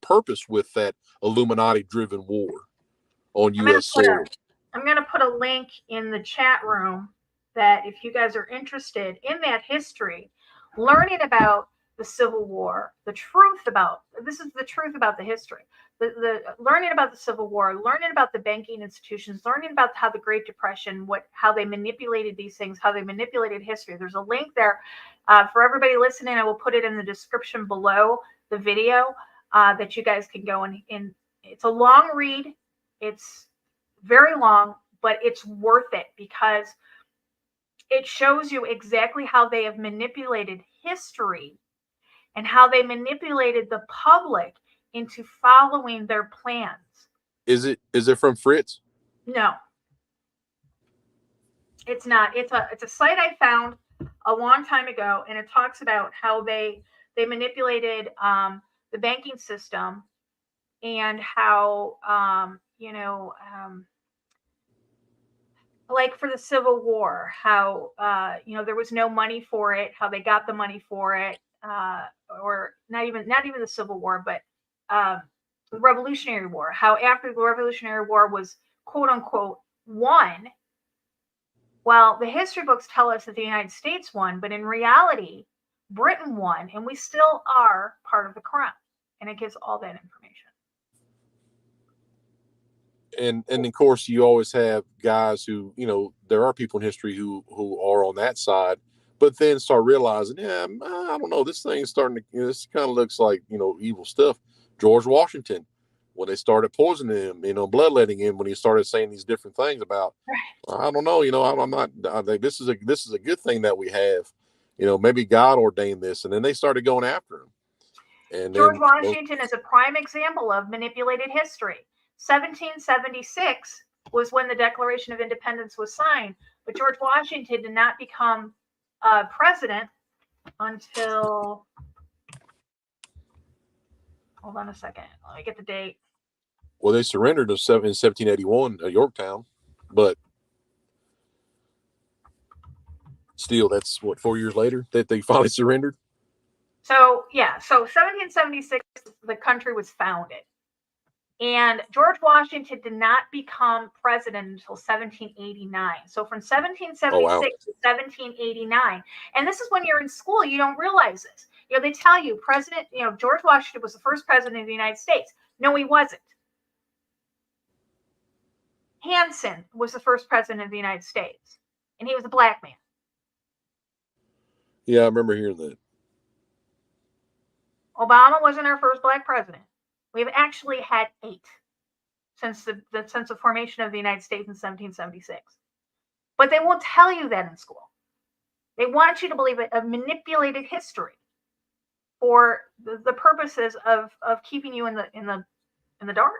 purpose with that Illuminati-driven war on U.S. soil? I'm going to put a link in the chat room that if you guys are interested in that history, learning about the Civil War, the truth about the history, the learning about the Civil War, learning about the banking institutions, learning about how the Great Depression, how they manipulated these things, how they manipulated history. There's a link there for everybody listening. I will put it in the description below the video that you guys can go and it's a long read. It's very long, but it's worth it because it shows you exactly how they have manipulated history and how they manipulated the public into following their plans. Is it from Fritz? No, it's not. It's a site I found a long time ago, and it talks about how they manipulated the banking system and how like for the Civil War, how there was no money for it, how they got the money for it, or not even the Civil War, but the Revolutionary War, how after the Revolutionary War was quote unquote won, well, the history books tell us that the United States won, but in reality, Britain won, and we still are part of the crown, and it gives all that information. And of course, you always have guys who, there are people in history who are on that side, but then start realizing, I don't know, this thing is starting to, this kind of looks like, evil stuff. George Washington, when they started poisoning him, bloodletting him, when he started saying these different things about, I don't know, I'm not, I think this is a good thing that we have, maybe God ordained this, and then they started going after him. And George Washington is a prime example of manipulated history. 1776 was when the Declaration of Independence was signed, but George Washington did not become president until, hold on a second, let me get the date. Well, they surrendered in 1781 at Yorktown, but still, that's what, 4 years later that they finally surrendered. So yeah, so 1776, the country was founded. And George Washington did not become president until 1789. So from 1776 to 1789. And this is when you're in school, you don't realize this. You know, they tell you George Washington was the first president of the United States. No, he wasn't. Hanson was the first president of the United States, and he was a black man. Yeah, I remember hearing that. Obama wasn't our first black president. We've actually had 8 since the formation of the United States in 1776. But they won't tell you that in school. They want you to believe a manipulated history for the purposes of keeping you in the dark.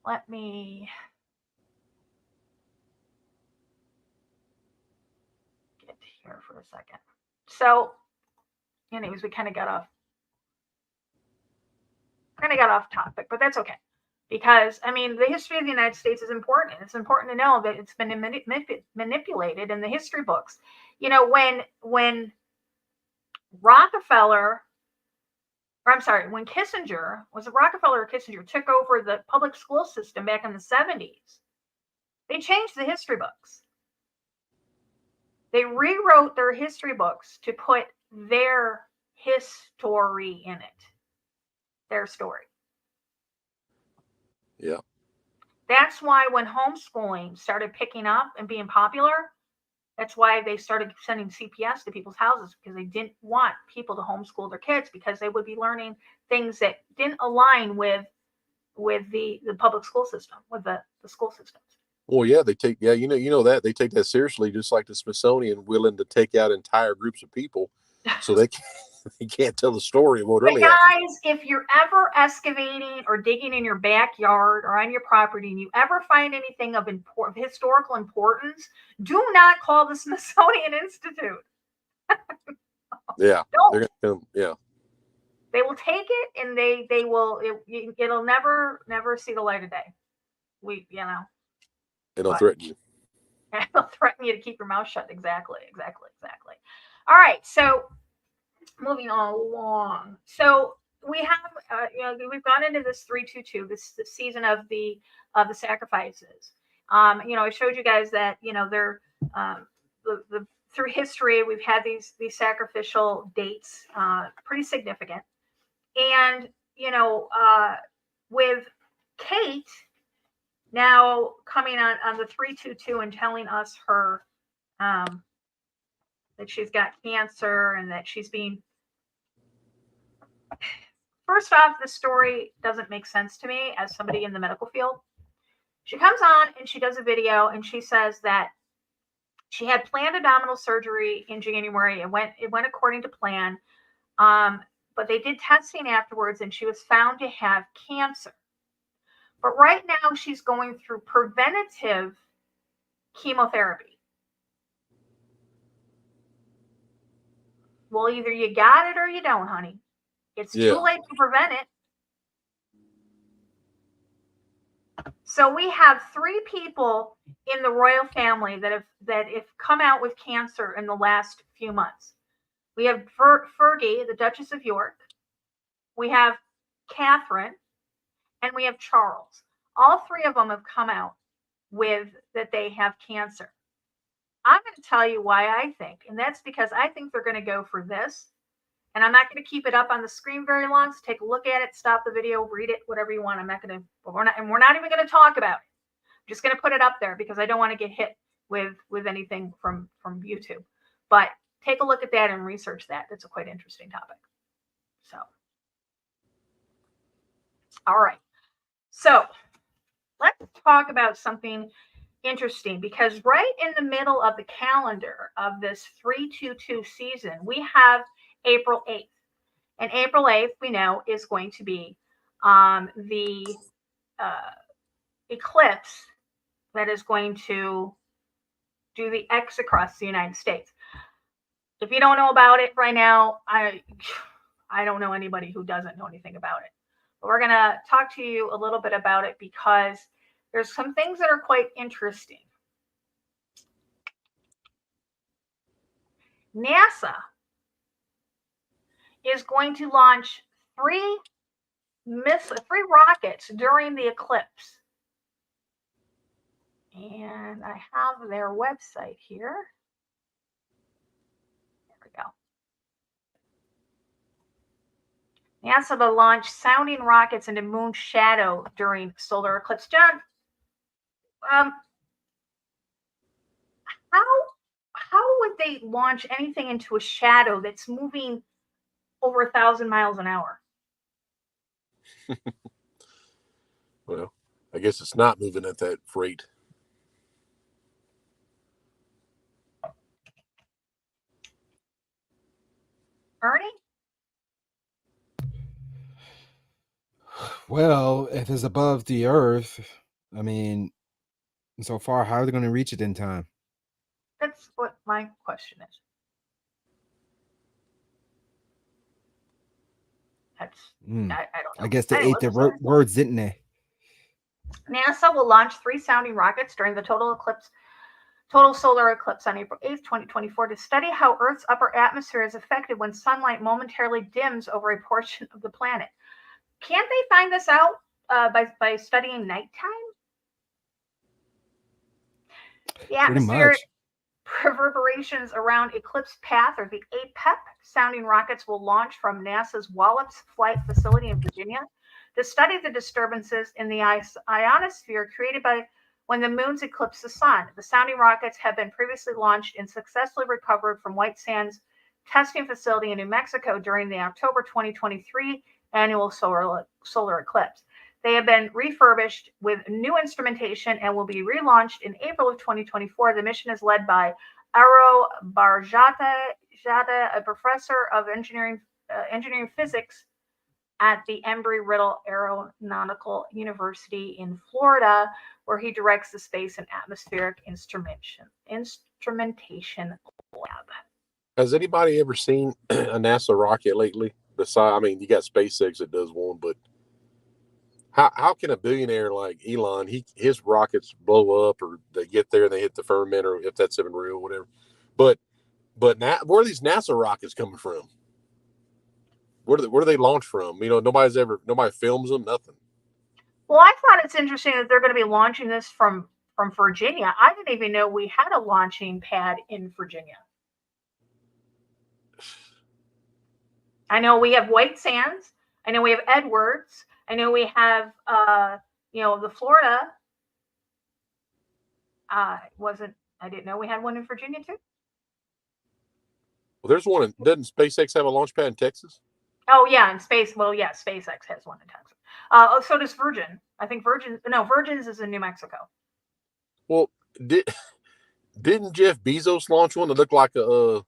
Let me get here for a second. So, anyways, we kind of got off topic, but that's okay. Because, I mean, the history of the United States is important. It's important to know that it's been manipulated in the history books. You know, when Kissinger, was it Rockefeller or Kissinger, took over the public school system back in the 70s, they changed the history books. They rewrote their history books to put their history in it, their story. Yeah. That's why when homeschooling started picking up and being popular, that's why they started sending CPS to people's houses, because they didn't want people to homeschool their kids, because they would be learning things that didn't align with the public school system, with the school systems. Well, yeah, they take that they take that seriously, just like the Smithsonian, willing to take out entire groups of people so they can't tell the story of what really happened. Guys, if you're ever excavating or digging in your backyard or on your property and you ever find anything of historical importance, do not call the Smithsonian Institute. Yeah, don't. They're gonna come. Yeah, they will take it, and they will. It'll never see the light of day. It'll threaten you. It'll threaten you to keep your mouth shut. Exactly. All right, so moving on along. So we have, we've gone into this 322, this season of the sacrifices. I showed you guys that they're through history we've had these sacrificial dates, pretty significant, and with Kate now coming on the 322 and telling us her that she's got cancer and that she's being. First off, the story doesn't make sense to me as somebody in the medical field. She comes on and she does a video and she says that she had planned abdominal surgery in January. It went according to plan, but they did testing afterwards and she was found to have cancer. But right now she's going through preventative chemotherapy. Well, either you got it or you don't, honey. It's too late to prevent it. So we have 3 people in the royal family that have come out with cancer in the last few months. We have Fergie, the Duchess of York. We have Catherine, and we have Charles. All 3 of them have come out with that they have cancer. I'm going to tell you why I think, and that's because I think they're going to go for this. And I'm not going to keep it up on the screen very long. So take a look at it, stop the video, read it, whatever you want. I'm not going to, we're not even going to talk about it. I'm just going to put it up there because I don't want to get hit with anything from YouTube. But take a look at that and research that. That's a quite interesting topic. So, all right. So let's talk about something interesting, because right in the middle of the calendar of this 322 season, we have April 8th. And April 8th, we know, is going to be the eclipse that is going to do the X across the United States. If you don't know about it right now, I I don't know anybody who doesn't know anything about it. But we're going to talk to you a little bit about it because there's some things that are quite interesting. NASA is going to launch three rockets during the eclipse. And I have their website here. There we go. NASA to launch sounding rockets into moon shadow during solar eclipse. John, how would they launch anything into a shadow that's moving over 1,000 miles an hour? Well, I guess it's not moving at that rate. Ernie? Well, if it's above the Earth, I mean, so far, how are they going to reach it in time? That's what my question is. That's I don't know. I guess they Anyway, ate their words, didn't they? NASA will launch 3 sounding rockets during the total solar eclipse on April 8th, 2024 to study how Earth's upper atmosphere is affected when sunlight momentarily dims over a portion of the planet. Can't they find this out by studying nighttime? The atmospheric reverberations around eclipse path, or the APEP, sounding rockets will launch from NASA's Wallops Flight Facility in Virginia to study the disturbances in the ionosphere created by when the moons eclipse the sun. The sounding rockets have been previously launched and successfully recovered from White Sands testing facility in New Mexico during the October 2023 annual solar eclipse. They have been refurbished with new instrumentation and will be relaunched in April of 2024. The mission is led by Aro Barjata, a professor of engineering physics at the Embry-Riddle Aeronautical University in Florida, where he directs the Space and Atmospheric Instrumentation Lab. Has anybody ever seen a NASA rocket lately? Besides, I mean, you got SpaceX that does one, but how can a billionaire like Elon, his rockets blow up, or they get there and they hit the firmament, or if that's even real, whatever. But now, where are these NASA rockets coming from? Where do they launch from? You know, nobody films them, nothing. Well, I thought it's interesting that they're going to be launching this from Virginia. I didn't even know we had a launching pad in Virginia. I know we have White Sands. I know we have Edwards. I know we have, the Florida. I didn't know we had one in Virginia too. Well, there's one. Doesn't SpaceX have a launch pad in Texas? Oh yeah, in space. Well, yeah, SpaceX has one in Texas. So does Virgin. I think Virgin's is in New Mexico. Well, didn't Jeff Bezos launch one that looked like a?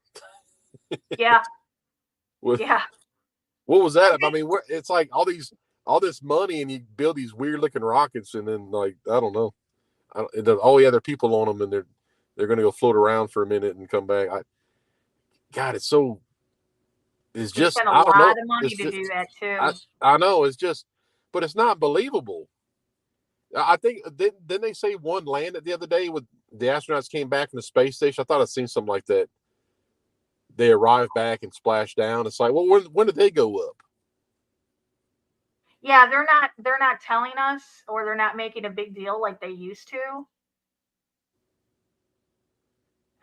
Yeah. Yeah. What was that? I mean, it's like all this money, and you build these weird looking rockets, and then I don't know. There are people on them, and they're going to go float around for a minute and come back. It's just spend a lot of money to do that too. I know but it's not believable. I think didn't they say one landed the other day with the astronauts came back from the space station? I thought I'd seen something like that. They arrived back and splashed down. It's like, well, when did they go up? Yeah, they're not telling us, or they're not making a big deal like they used to.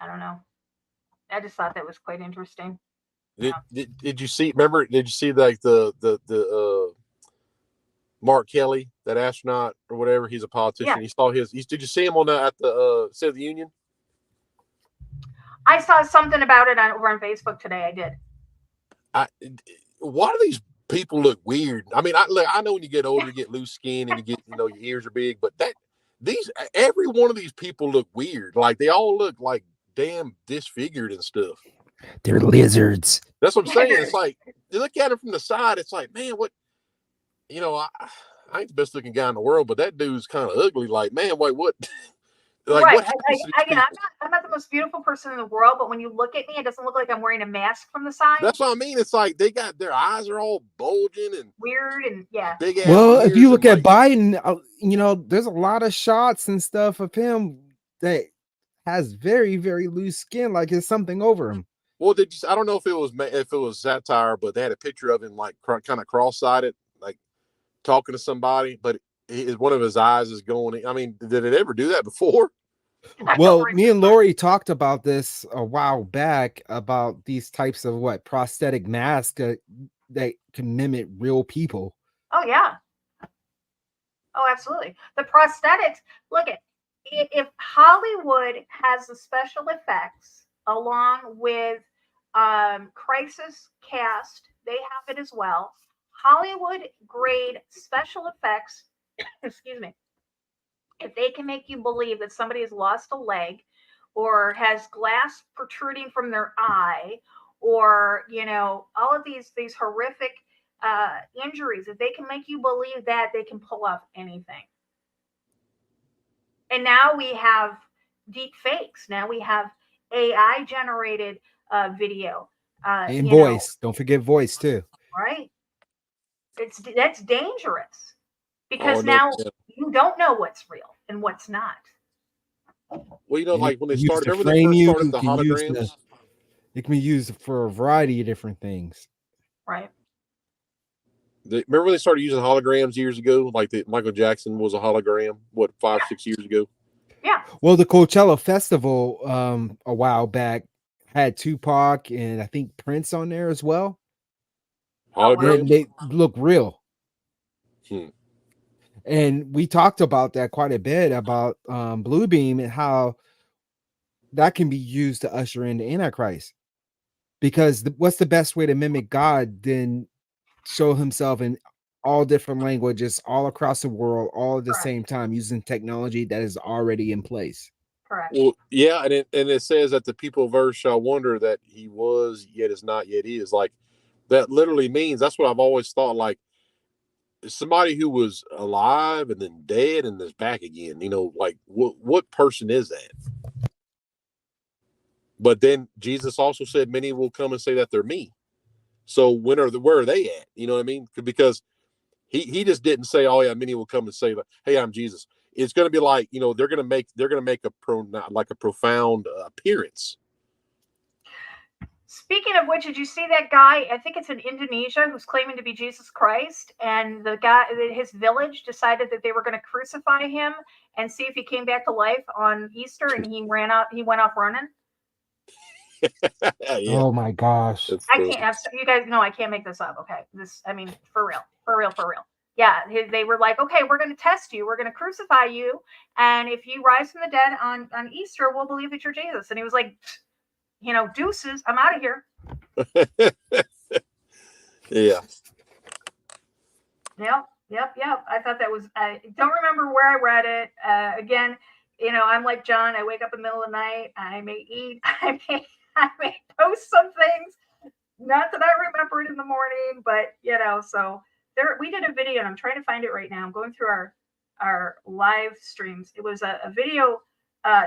I don't know. I just thought that was quite interesting. Did you see? Remember? Did you see like the Mark Kelly, that astronaut or whatever? He's a politician. Yeah. He saw did you see him at the State of the Union? I saw something about it over on Facebook today. I did. Why do these people look weird? I mean, I know when you get older, you get loose skin and you get, your ears are big, but every one of these people look weird. Like they all look like damn disfigured and stuff. They're lizards. That's what I'm saying. It's like you look at them from the side. It's like, man, what? I ain't the best looking guy in the world, but that dude's kind of ugly. Like, man, wait, what? Like, right. what happens to these people? I'm not the most beautiful person in the world, but when you look at me, it doesn't look like I'm wearing a mask from the side. That's what I mean. It's like they got their eyes are all bulging and weird, and yeah. big ass. Well, if ears you look and at Biden, you know, there's a lot of shots and stuff of him that has very, very loose skin, like there's something over him. Well, I don't know if it was satire, but they had a picture of him like kind of cross-sided, like talking to somebody, but one of his eyes is going. I mean, did it ever do that before? Well, me and Lori talked about this a while back about these types of prosthetic masks that can mimic real people. Oh yeah. Oh, absolutely. The prosthetics. Look at if Hollywood has the special effects along with Crisis Cast, they have it as well. Hollywood grade special effects. Excuse me. If they can make you believe that somebody has lost a leg or has glass protruding from their eye, or all of these horrific injuries, if they can make you believe that, they can pull off anything. And now we have deep fakes. Now we have AI generated video and voice. Don't forget voice too. Right. That's dangerous because now you don't know what's real and what's not. Well, like when they started, remember when they first the started the holograms? It can be used for a variety of different things. Right. Remember when they started using holograms years ago? Like Michael Jackson was a hologram, 5-6 years ago? Yeah. Well, the Coachella Festival a while back had Tupac and I think Prince on there as well. Holograms? And they look real. And we talked about that quite a bit about Bluebeam and how that can be used to usher in the Antichrist. Because what's the best way to mimic God than show himself in all different languages all across the world all at the same time using technology that is already in place? Correct. Well, yeah, and it says that the people of earth shall wonder that he was, yet is not, yet is. Like, that literally means, that's what I've always thought, like, somebody who was alive and then dead and is back again. Like, what person is that? But then Jesus also said, many will come and say that they're me. So where are they at? You know what I mean? Because he just didn't say, oh yeah, many will come and say, hey, I'm Jesus. It's going to be like, they're going to make a profound appearance. Speaking of which, did you see that guy? I think it's in Indonesia who's claiming to be Jesus Christ, and the guy, his village decided that they were going to crucify him and see if he came back to life on Easter, and he went off running. Yeah. Oh my gosh! I can't. You guys know I can't make this up. Okay, for real. Yeah, they were like, okay, we're going to test you. We're going to crucify you, and if you rise from the dead on Easter, we'll believe that you're Jesus. And he was like, deuces, I'm out of here. Yeah. Yep. I thought that was. I don't remember where I read it. Again, I'm like John. I wake up in the middle of the night. I may eat. I may post some things. Not that I remember it in the morning, but so there. We did a video, and I'm trying to find it right now. I'm going through our live streams. It was a video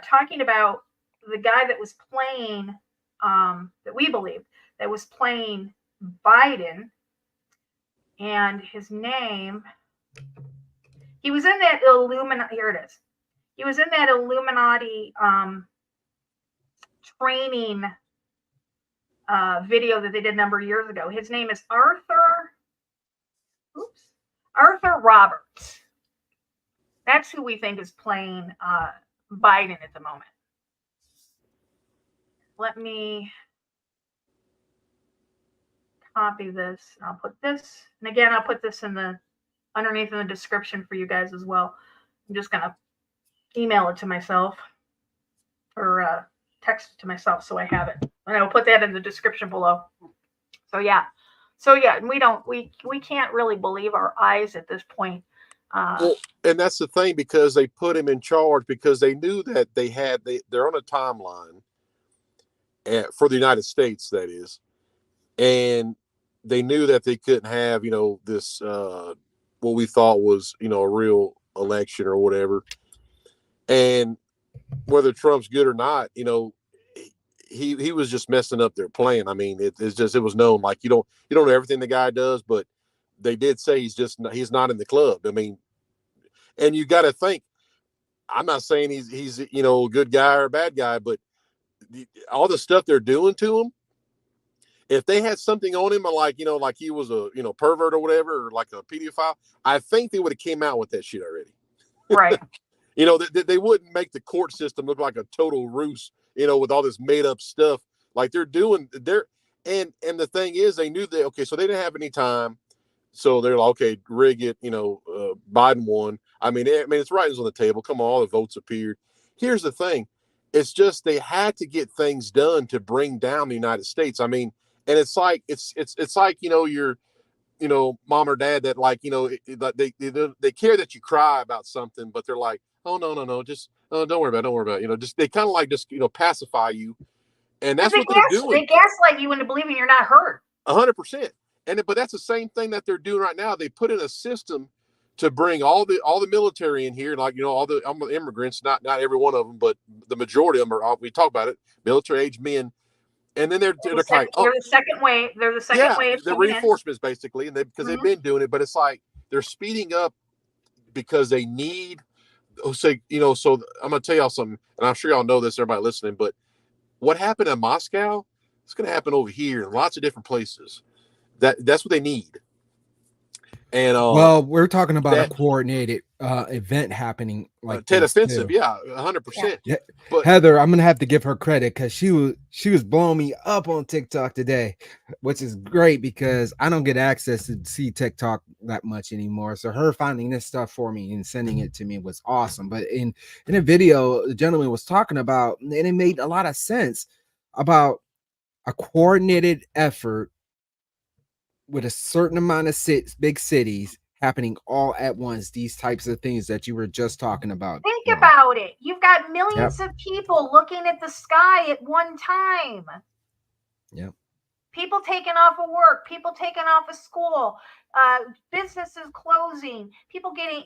talking about the guy that was playing, that we believe that was playing Biden, and his name. He was in that Illuminati. Here it is. He was in that Illuminati training video that they did a number of years ago. His name is Arthur Roberts. That's who we think is playing Biden at the moment. Let me copy this. I'll put this, and again, I'll put this underneath in the description for you guys as well. I'm just gonna email it to myself or text it to myself so I have it, and I'll put that in the description below. So yeah, we can't really believe our eyes at this point. Well, and that's the thing, because they put him in charge because they knew that they're on a timeline for the United States, that is, and they knew that they couldn't have this what we thought was a real election or whatever, and whether Trump's good or not, you know, he was just messing up their plan. I mean, it was known. Like you don't know everything the guy does, but they did say he's not in the club. I mean, and you got to think. I'm not saying he's you know, a good guy or a bad guy, but all the stuff they're doing to him, if they had something on him, like, you know, like he was a, you know, pervert or whatever, or like a pedophile, I think they would have came out with that shit already. Right. You know, they wouldn't make the court system look like a total ruse, you know, with all this made up stuff like they're doing. And the thing is, they knew that, okay, so they didn't have any time. So they're like, okay, rig it, you know, Biden won. I mean, it's writings on the table. Come on, all the votes appeared. Here's the thing. It's just they had to get things done to bring down the United States. I mean, and it's like, it's like, you know, your, you know, mom or dad that, like, you know, they care that you cry about something, but they're like, oh, no, just don't worry about it. You know, just, they kind of like just, you know, pacify you. And that's what they're doing. They gaslight you into believing you're not hurt. 100%. But that's the same thing that they're doing right now. They put in a system to bring all the military in here, like, you know, all the immigrants, not every one of them, but the majority of them are all, we talk about it, military age men. And then they're the second wave. They're the second wave. The reinforcements, basically, and because they've been doing it, but it's like they're speeding up because they need. Say, you know, so I'm gonna tell y'all something, and I'm sure y'all know this, everybody listening, but what happened in Moscow, it's gonna happen over here in lots of different places. That's what they need. And well, we're talking about a coordinated event happening, like Ted offensive, too. Yeah, 100%. Yeah. But Heather, I'm gonna have to give her credit because she was blowing me up on TikTok today, which is great because I don't get access to see TikTok that much anymore. So her finding this stuff for me and sending it to me was awesome. But in a video, the gentleman was talking about, and it made a lot of sense about a coordinated effort with a certain amount of big cities happening all at once, these types of things that you were just talking about. Think about it. You've got millions of people looking at the sky at one time. Yep. People taking off of work, people taking off of school, businesses closing, people getting,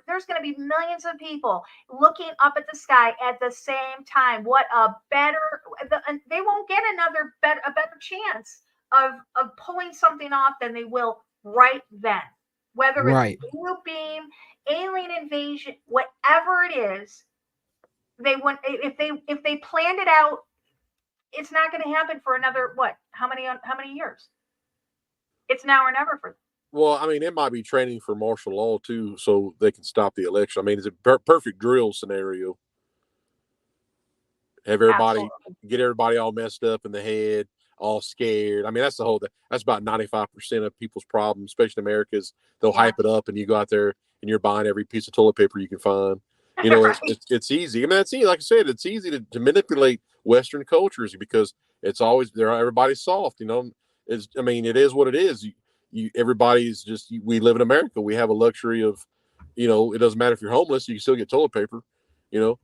there's going to be millions of people looking up at the sky at the same time. What a better, they won't get a better chance of pulling something off than they will right then. Whether it's blue beam, alien invasion, whatever it is, they want. If they planned it out, it's not going to happen for another how many years? It's now or never for them. Well, I mean, it might be training for martial law too, so they can stop the election. I mean, it's a perfect drill scenario. Have everybody get everybody all messed up in the head, all scared. I mean, that's about 95% of people's problems, especially in America, is they'll hype it up and you go out there and you're buying every piece of toilet paper you can find. You know, it's easy. I mean, it's easy. Like I said, it's easy to manipulate Western cultures because it's always there. Everybody's soft, you know. It is what it is. Everybody's just, we live in America. We have a luxury of, you know, it doesn't matter if you're homeless, you can still get toilet paper. You know,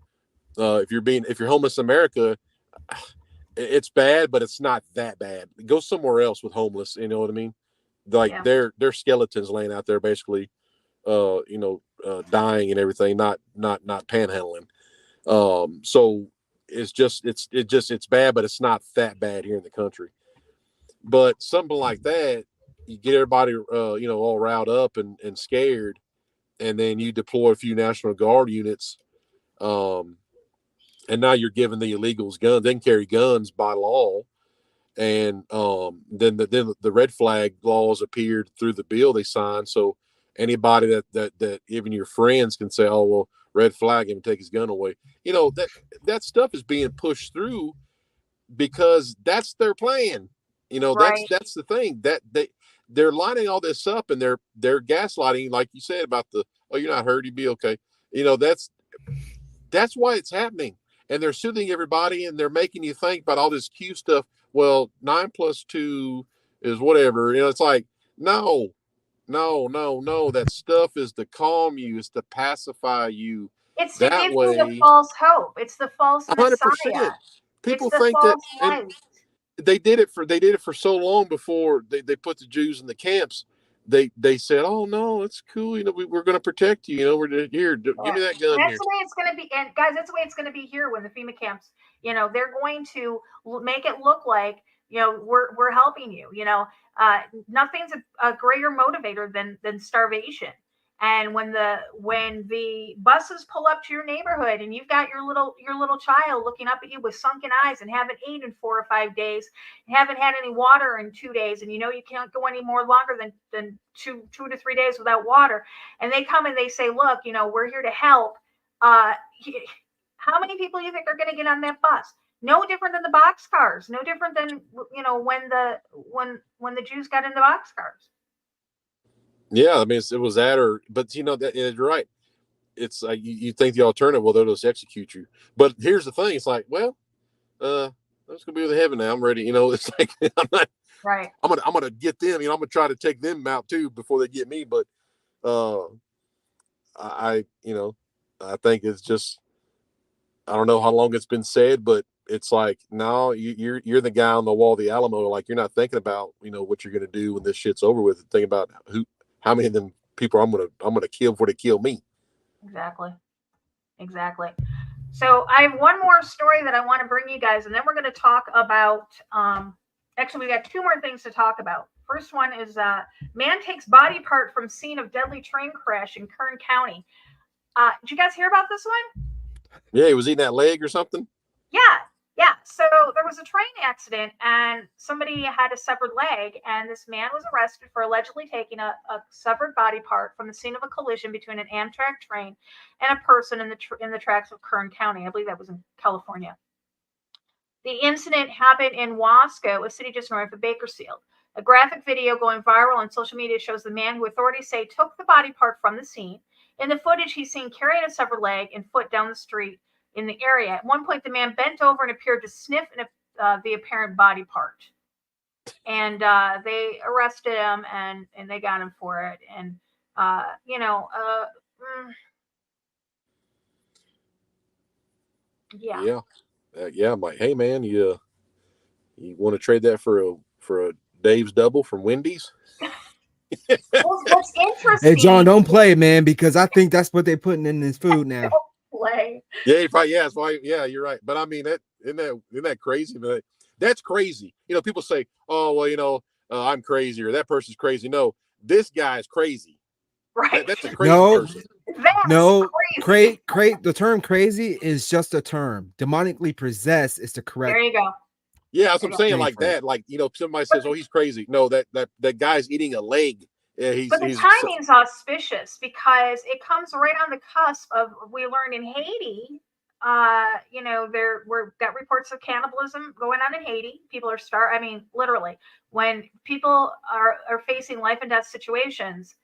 if you're homeless in America, it's bad, but it's not that bad. Go somewhere else with homeless. You know what I mean? Like they're skeletons laying out there, basically, dying and everything, not panhandling. So it's bad, but it's not that bad here in the country. But something like that, you get everybody, all riled up and scared, and then you deploy a few National Guard units, and now you're giving the illegals guns. They can carry guns by law, and then the red flag laws appeared through the bill they signed. So anybody that even your friends can say, "Oh well, red flag him and take his gun away." You know, that stuff is being pushed through because that's their plan. You know, that's the thing, that they're lining all this up and they're gaslighting, like you said about you're not hurt, you'd be okay. You know, that's why it's happening. And they're soothing everybody and they're making you think about all this Q stuff. Well, 9 + 2 is whatever. You know, it's like, no. That stuff is to calm you, it's to pacify you. It's to give you the false hope. It's the false 100%. Messiah. People think that they did it for so long before they put the Jews in the camps. they said, "Oh no, it's cool. You know, we're going to protect you. You know, we're here. Give me that gun That's here." the way it's going to be. And guys, that's the way it's going to be here when the FEMA camps, they're going to make it look like, we're helping you. Nothing's a greater motivator than starvation. And when the buses pull up to your neighborhood and you've got your little child looking up at you with sunken eyes and haven't eaten in 4 or 5 days, and haven't had any water in 2 days, and you can't go any more longer than two to 3 days without water, and they come and they say, look, we're here to help. How many people do you think are going to get on that bus? No different than the boxcars. No different than when the Jews got in the boxcars. Yeah, I mean, it was that, but that you're right. It's like you think the alternative, well, they'll just execute you. But here's the thing: it's like, well, I'm just gonna be with heaven now. I'm ready. It's like I'm not right. I'm gonna get them. I'm gonna try to take them out too before they get me. But I think it's just, I don't know how long it's been said, but it's like, no, you're the guy on the wall of the Alamo. Like, you're not thinking about what you're gonna do when this shit's over with. Think about how many of them people I'm gonna kill before they kill me. Exactly. So I have one more story that I want to bring you guys, and then we're going to talk about. Actually, we got 2 more things to talk about. First one is man takes body part from scene of deadly train crash in Kern County. Did you guys hear about this one? Yeah, he was eating that leg or something. Yeah. So there was a train accident and somebody had a severed leg, and this man was arrested for allegedly taking a severed body part from the scene of a collision between an Amtrak train and a person in the tracks of Kern County. I believe that was in California. The incident happened in Waco, a city just north of Bakersfield. A graphic video going viral on social media shows the man who authorities say took the body part from the scene. In the footage, he's seen carrying a severed leg and foot down the street in the area. At one point, the man bent over and appeared to sniff the apparent body part. And they arrested him and they got him for it. And, yeah. I'm like, hey man, you want to trade that for a Dave's double from Wendy's? What's interesting? Hey John, don't play, man, because I think that's what they're putting in this food now. Play. Yeah, probably, yeah, that's why. Yeah, you're right. But I mean, isn't that crazy? That's crazy. People say, "Oh, well, I'm crazy," or "That person's crazy." No, this guy's crazy. Right. That's a crazy person. Crazy. The term "crazy" is just a term. Demonically possessed is the correct. There you go. Yeah, that's what I'm saying. Like that. Like, somebody says, "Oh, he's crazy." No, that guy's eating a leg. Yeah, but the timing's auspicious because it comes right on the cusp of, we learned in Haiti, we've got reports of cannibalism going on in Haiti. People are literally, when people are facing life and death situations,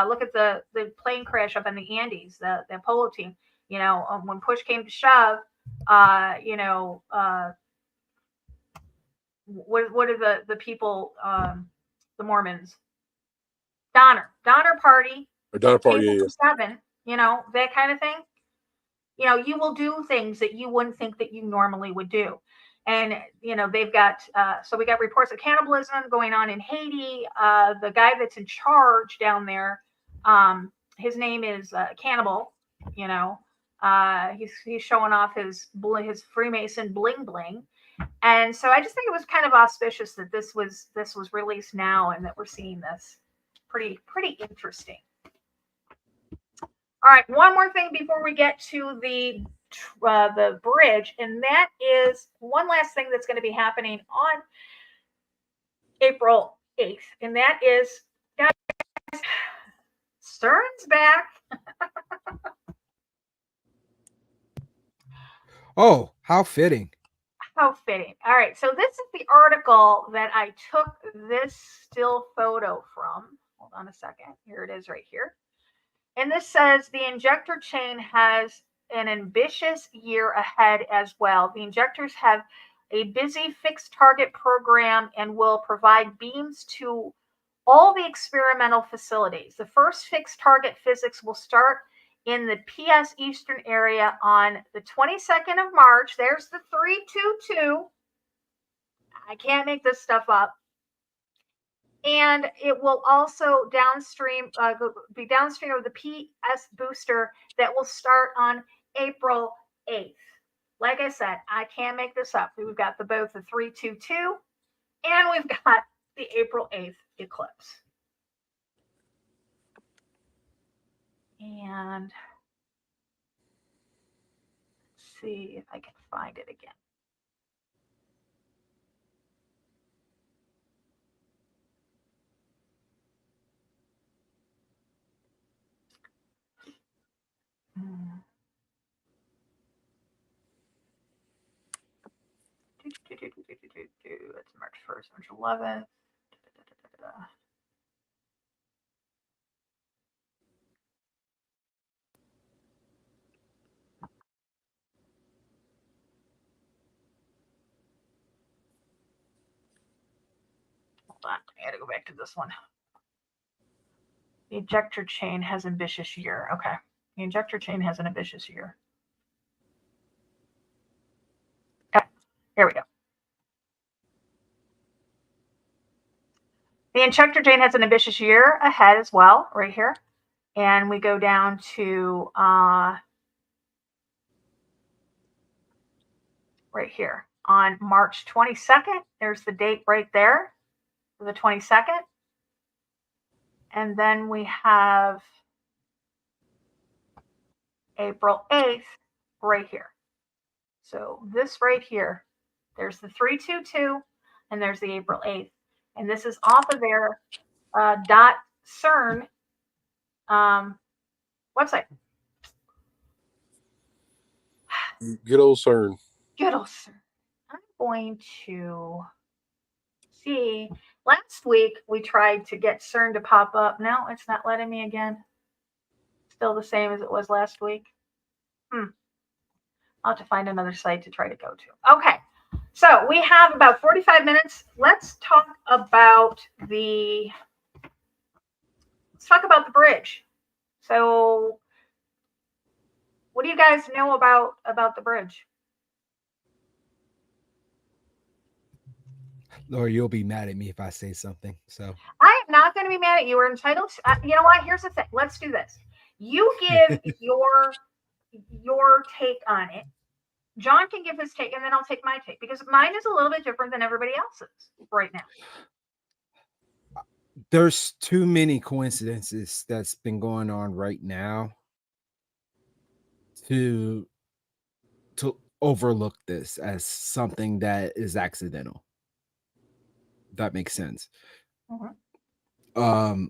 look at the plane crash up in the Andes, the polo team, when push came to shove, what are the people, the Mormons, Donner party, or Donner party, yeah. 7, that kind of thing. You will do things that you wouldn't think that you normally would do. And, they've got, so we got reports of cannibalism going on in Haiti. The guy that's in charge down there, his name is Cannibal, he's showing off his Freemason bling bling. And so I just think it was kind of auspicious that this was released now and that we're seeing this. Pretty interesting. All right, one more thing before we get to the bridge, and that is one last thing that's going to be happening on April 8th, and that is, guys, CERN's back. Oh, how fitting. How fitting. All right, so this is the article that I took this still photo from. Hold on a second. Here it is right here. And this says the injector chain has an ambitious year ahead as well. The injectors have a busy fixed target program and will provide beams to all the experimental facilities. The first fixed target physics will start in the PS Eastern area on the 22nd of March. There's the 322. I can't make this stuff up. And it will also be downstream of the PS booster that will start on April 8th. Like I said, I can't make this up. We've got both the 322 and we've got the April 8th eclipse. And let's see if I can find it again. It's March 1st, March 11th. Hold on, I gotta go back to this one. The ejector chain has ambitious year. Okay. The ejector chain has an ambitious year. Okay, here we go. The ejector chain has an ambitious year ahead as well, right here. And we go down to right here on March 22nd. There's the date right there for the 22nd. And then we have April 8th right here. So this right here, there's the 322 and there's the April 8th. And this is off of their .cern website. Good old CERN. Good old CERN. I'm going to see. Last week, we tried to get CERN to pop up. No, it's not letting me again. Still the same as it was last week. I'll have to find another site to try to go to. Okay. So we have about 45 minutes. Let's talk about the bridge. So what do you guys know about the bridge? Laura, you'll be mad at me if I say something. So I am not going to be mad at you. We're entitled to, you know what? Here's the thing. Let's do this. You give your take on it. John can give his take, and then I'll take my take, because mine is a little bit different than everybody else's right now. There's too many coincidences that's been going on right now to overlook this as something that is accidental. That makes sense. Mm-hmm.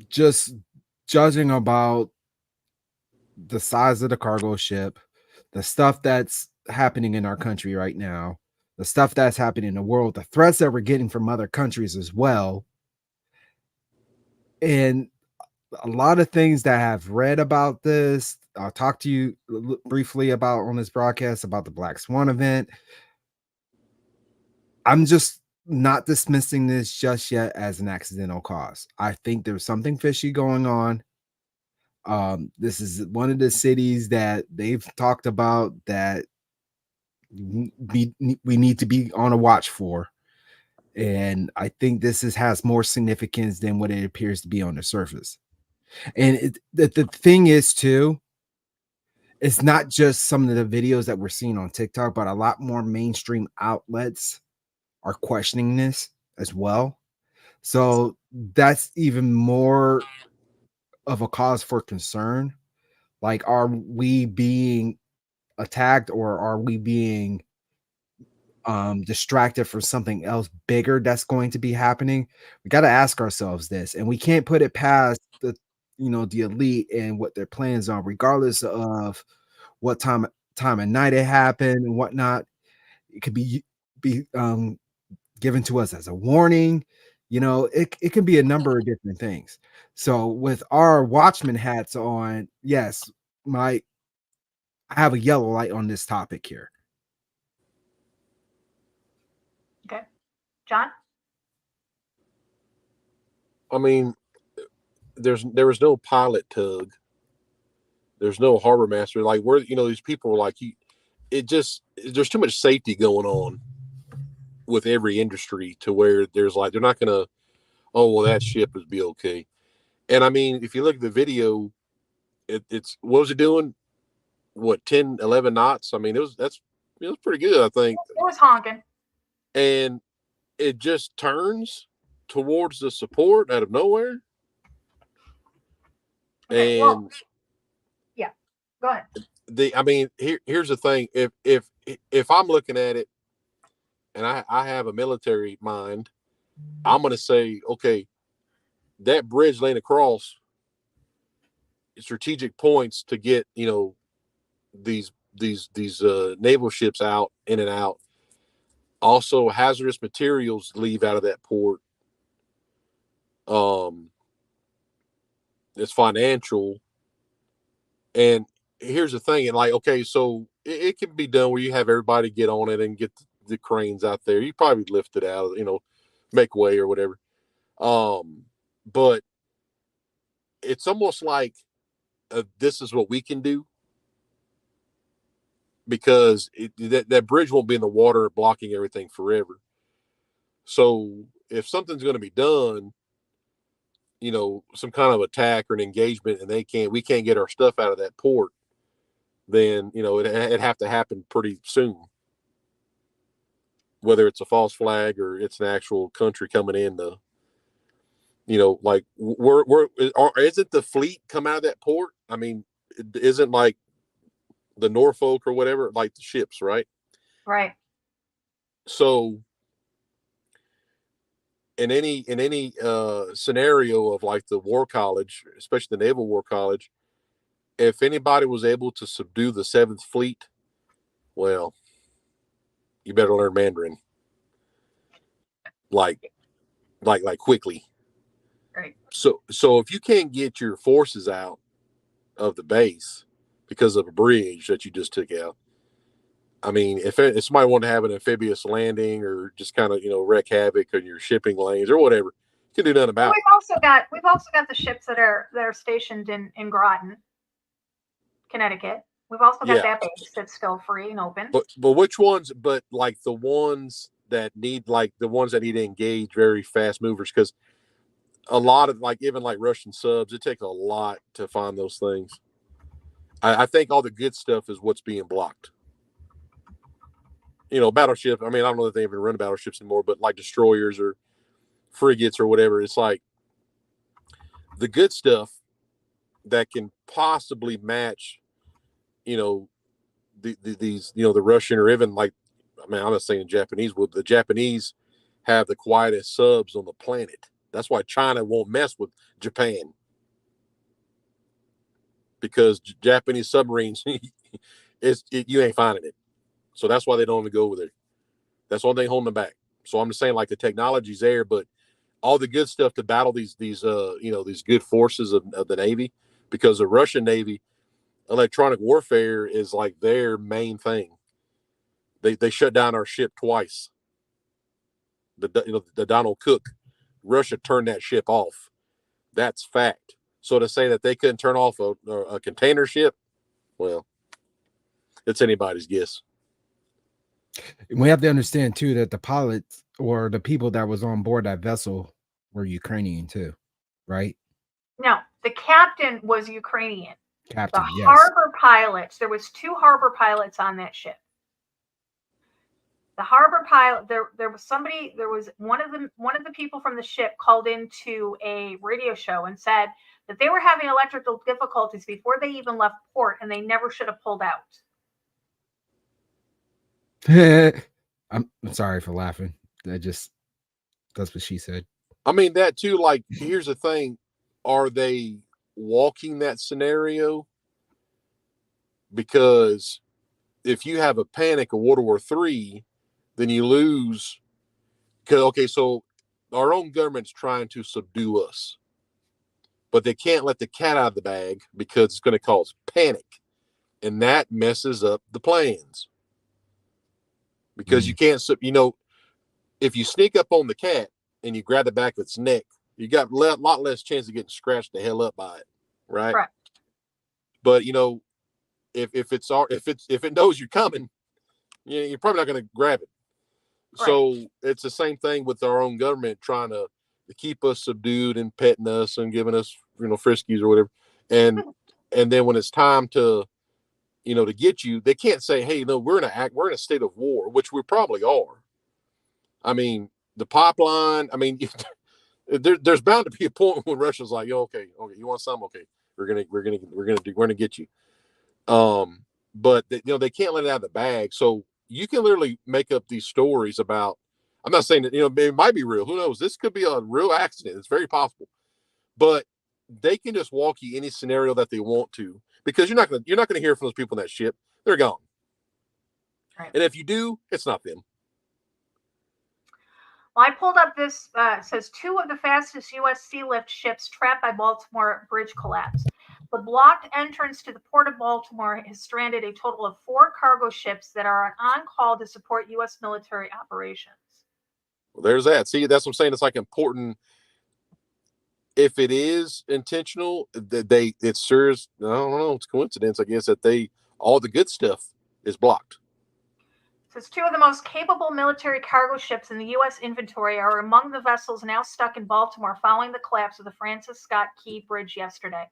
Just judging about the size of the cargo ship, the stuff that's happening in our country right now, the stuff that's happening in the world, the threats that we're getting from other countries as well, and a lot of things that I've read about this. I'll talk to you briefly about on this broadcast about the Black Swan event. I'm just not dismissing this just yet as an accidental cause. I think there's something fishy going on. This is one of the cities that they've talked about that we need to be on a watch for. And I think this has more significance than what it appears to be on the surface. And the thing is, too, it's not just some of the videos that we're seeing on TikTok, but a lot more mainstream outlets are questioning this as well. So that's even more of a cause for concern. Like, are we being attacked, or are we being distracted from something else bigger that's going to be happening? We got to ask ourselves this, and we can't put it past the elite and what their plans are, regardless of what time of night it happened and whatnot. It could be given to us as a warning. It can be a number of different things. So with our watchman hats on, yes, I have a yellow light on this topic here. Okay. John? I mean, there was no pilot tug. There's no harbor master. Like, where, these people were like, there's too much safety going on with every industry to where there's like, they're not going to oh, well, that ship would be okay. And I mean, if you look at the video, it's what was it doing? What, 10, 11 knots? I mean, it was pretty good, I think. It was honking. And it just turns towards the support out of nowhere. Okay, And well, yeah, go ahead. Here's the thing. If I'm looking at it and I have a military mind, I'm going to say, okay, that bridge laying across strategic points to get, these naval ships out, in and out. Also, hazardous materials leave out of that port. It's financial. And here's the thing. And like, okay, so it can be done where you have everybody get on it and get the cranes out there. You probably lift it out, make way or whatever. But it's almost like this is what we can do, because that bridge won't be in the water blocking everything forever. So if something's going to be done, some kind of attack or an engagement, and we can't get our stuff out of that port, then, it'd have to happen pretty soon. Whether it's a false flag or it's an actual country coming in to, like isn't the fleet come out of that port? I mean, it isn't like the Norfolk or whatever, like the ships, right? Right. So in any scenario of like the War College, especially the Naval War College, if anybody was able to subdue the 7th Fleet, well, you better learn Mandarin, like quickly. Right. So if you can't get your forces out of the base because of a bridge that you just took out, I mean, if somebody wanted to have an amphibious landing or just kind of, wreak havoc on your shipping lanes or whatever, you can do nothing about it. We've also got the ships that are stationed in Groton, Connecticut. We've also got that base that's still free and open. But which ones? But like the ones that need to engage very fast movers, because a lot of even Russian subs, it takes a lot to find those things. I think all the good stuff is what's being blocked. Battleships. I mean, I don't know if they even run battleships anymore, but like destroyers or frigates or whatever, it's like the good stuff that can possibly match, these, the Russian, or even I'm not saying Japanese would. The Japanese have the quietest subs on the planet. That's why China won't mess with Japan, because Japanese submarines, you ain't finding it. So that's why they don't even go over there. That's the only thing holding them back. So I'm just saying, like, the technology's there, but all the good stuff to battle these good forces of the Navy, because the Russian Navy, electronic warfare is like their main thing. They shut down our ship twice. The Donald Cook, Russia turned that ship off. That's fact. So to say that they couldn't turn off a container ship, well, it's anybody's guess. We have to understand too that the pilots or the people that was on board that vessel were Ukrainian too, right? No, the captain was Ukrainian. Captain, yes. Harbor pilots, there was 2 harbor pilots on that ship. The harbor pilot, there was one of the people from the ship called into a radio show and said that they were having electrical difficulties before they even left port, and they never should have pulled out. I'm sorry for laughing. That's what she said. I mean, that too, like, here's the thing. Are they walking that scenario? Because if you have a panic of World War III, then you lose. Okay, so our own government's trying to subdue us, but they can't let the cat out of the bag because it's going to cause panic, and that messes up the plans. Because you can't, if you sneak up on the cat and you grab the back of its neck, you got a lot less chance of getting scratched the hell up by it, right? Right. But if it knows you're coming, you're probably not going to grab it. Right. So it's the same thing with our own government trying to keep us subdued and petting us and giving us, friskies or whatever. And then when it's time to, to get you, they can't say, hey, no, we're in a state of war, which we probably are. I mean, the pipeline, I mean, there's bound to be a point when Russia's like, yo, okay, you want some? Okay, we're gonna get you. But they can't let it out of the bag. So you can literally make up these stories about. I'm not saying that it might be real. Who knows? This could be a real accident. It's very possible. But they can just walk you any scenario that they want to, because you're not gonna hear from those people in that ship. They're gone. Right. And if you do, it's not them. Well, I pulled up this. It says 2 of the fastest U.S. sea lift ships trapped by Baltimore bridge collapse. The blocked entrance to the port of Baltimore has stranded a total of 4 cargo ships that are on call to support U.S. military operations. Well, there's that. See, that's what I'm saying. It's like important. If it is intentional, it serves. I don't know. It's coincidence, I guess, that all the good stuff is blocked. It says 2 of the most capable military cargo ships in the U.S. inventory are among the vessels now stuck in Baltimore following the collapse of the Francis Scott Key Bridge yesterday.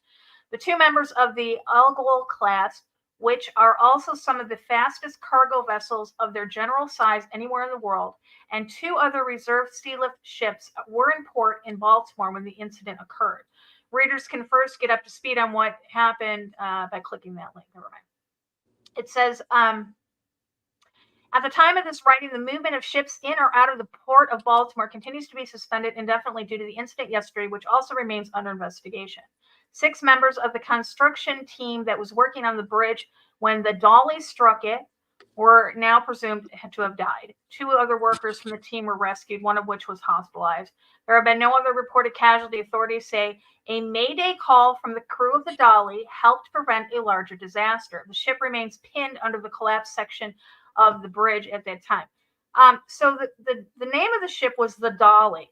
The 2 members of the Algol class, which are also some of the fastest cargo vessels of their general size anywhere in the world, and 2 other reserve sea lift ships were in port in Baltimore when the incident occurred. Readers can first get up to speed on what happened by clicking that link. Never mind. It says, at the time of this writing, the movement of ships in or out of the port of Baltimore continues to be suspended indefinitely due to the incident yesterday, which also remains under investigation. 6 members of the construction team that was working on the bridge when the dolly struck it were now presumed to have died. 2 other workers from the team were rescued, one of which was hospitalized. There have been no other reported casualty. Authorities say a mayday call from the crew of the dolly helped prevent a larger disaster. The ship remains pinned under the collapsed section of the bridge at that time. So the name of the ship was the Dolly,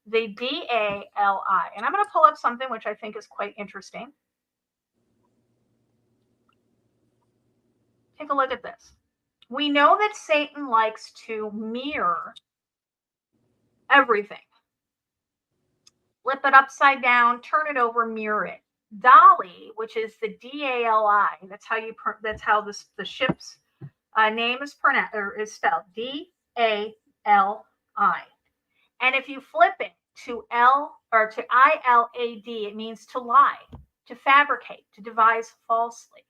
the D-A-L-I. And I'm going to pull up something which I think is quite interesting. Take a look at this. We know that Satan likes to mirror everything. Flip it upside down, turn it over, mirror it. Dolly, which is the D-A-L-I. That's how the ship's name is pronounced or is spelled D-A-L-I. And if you flip it to L or to I-L-A-D, it means to lie, to fabricate, to devise falsely.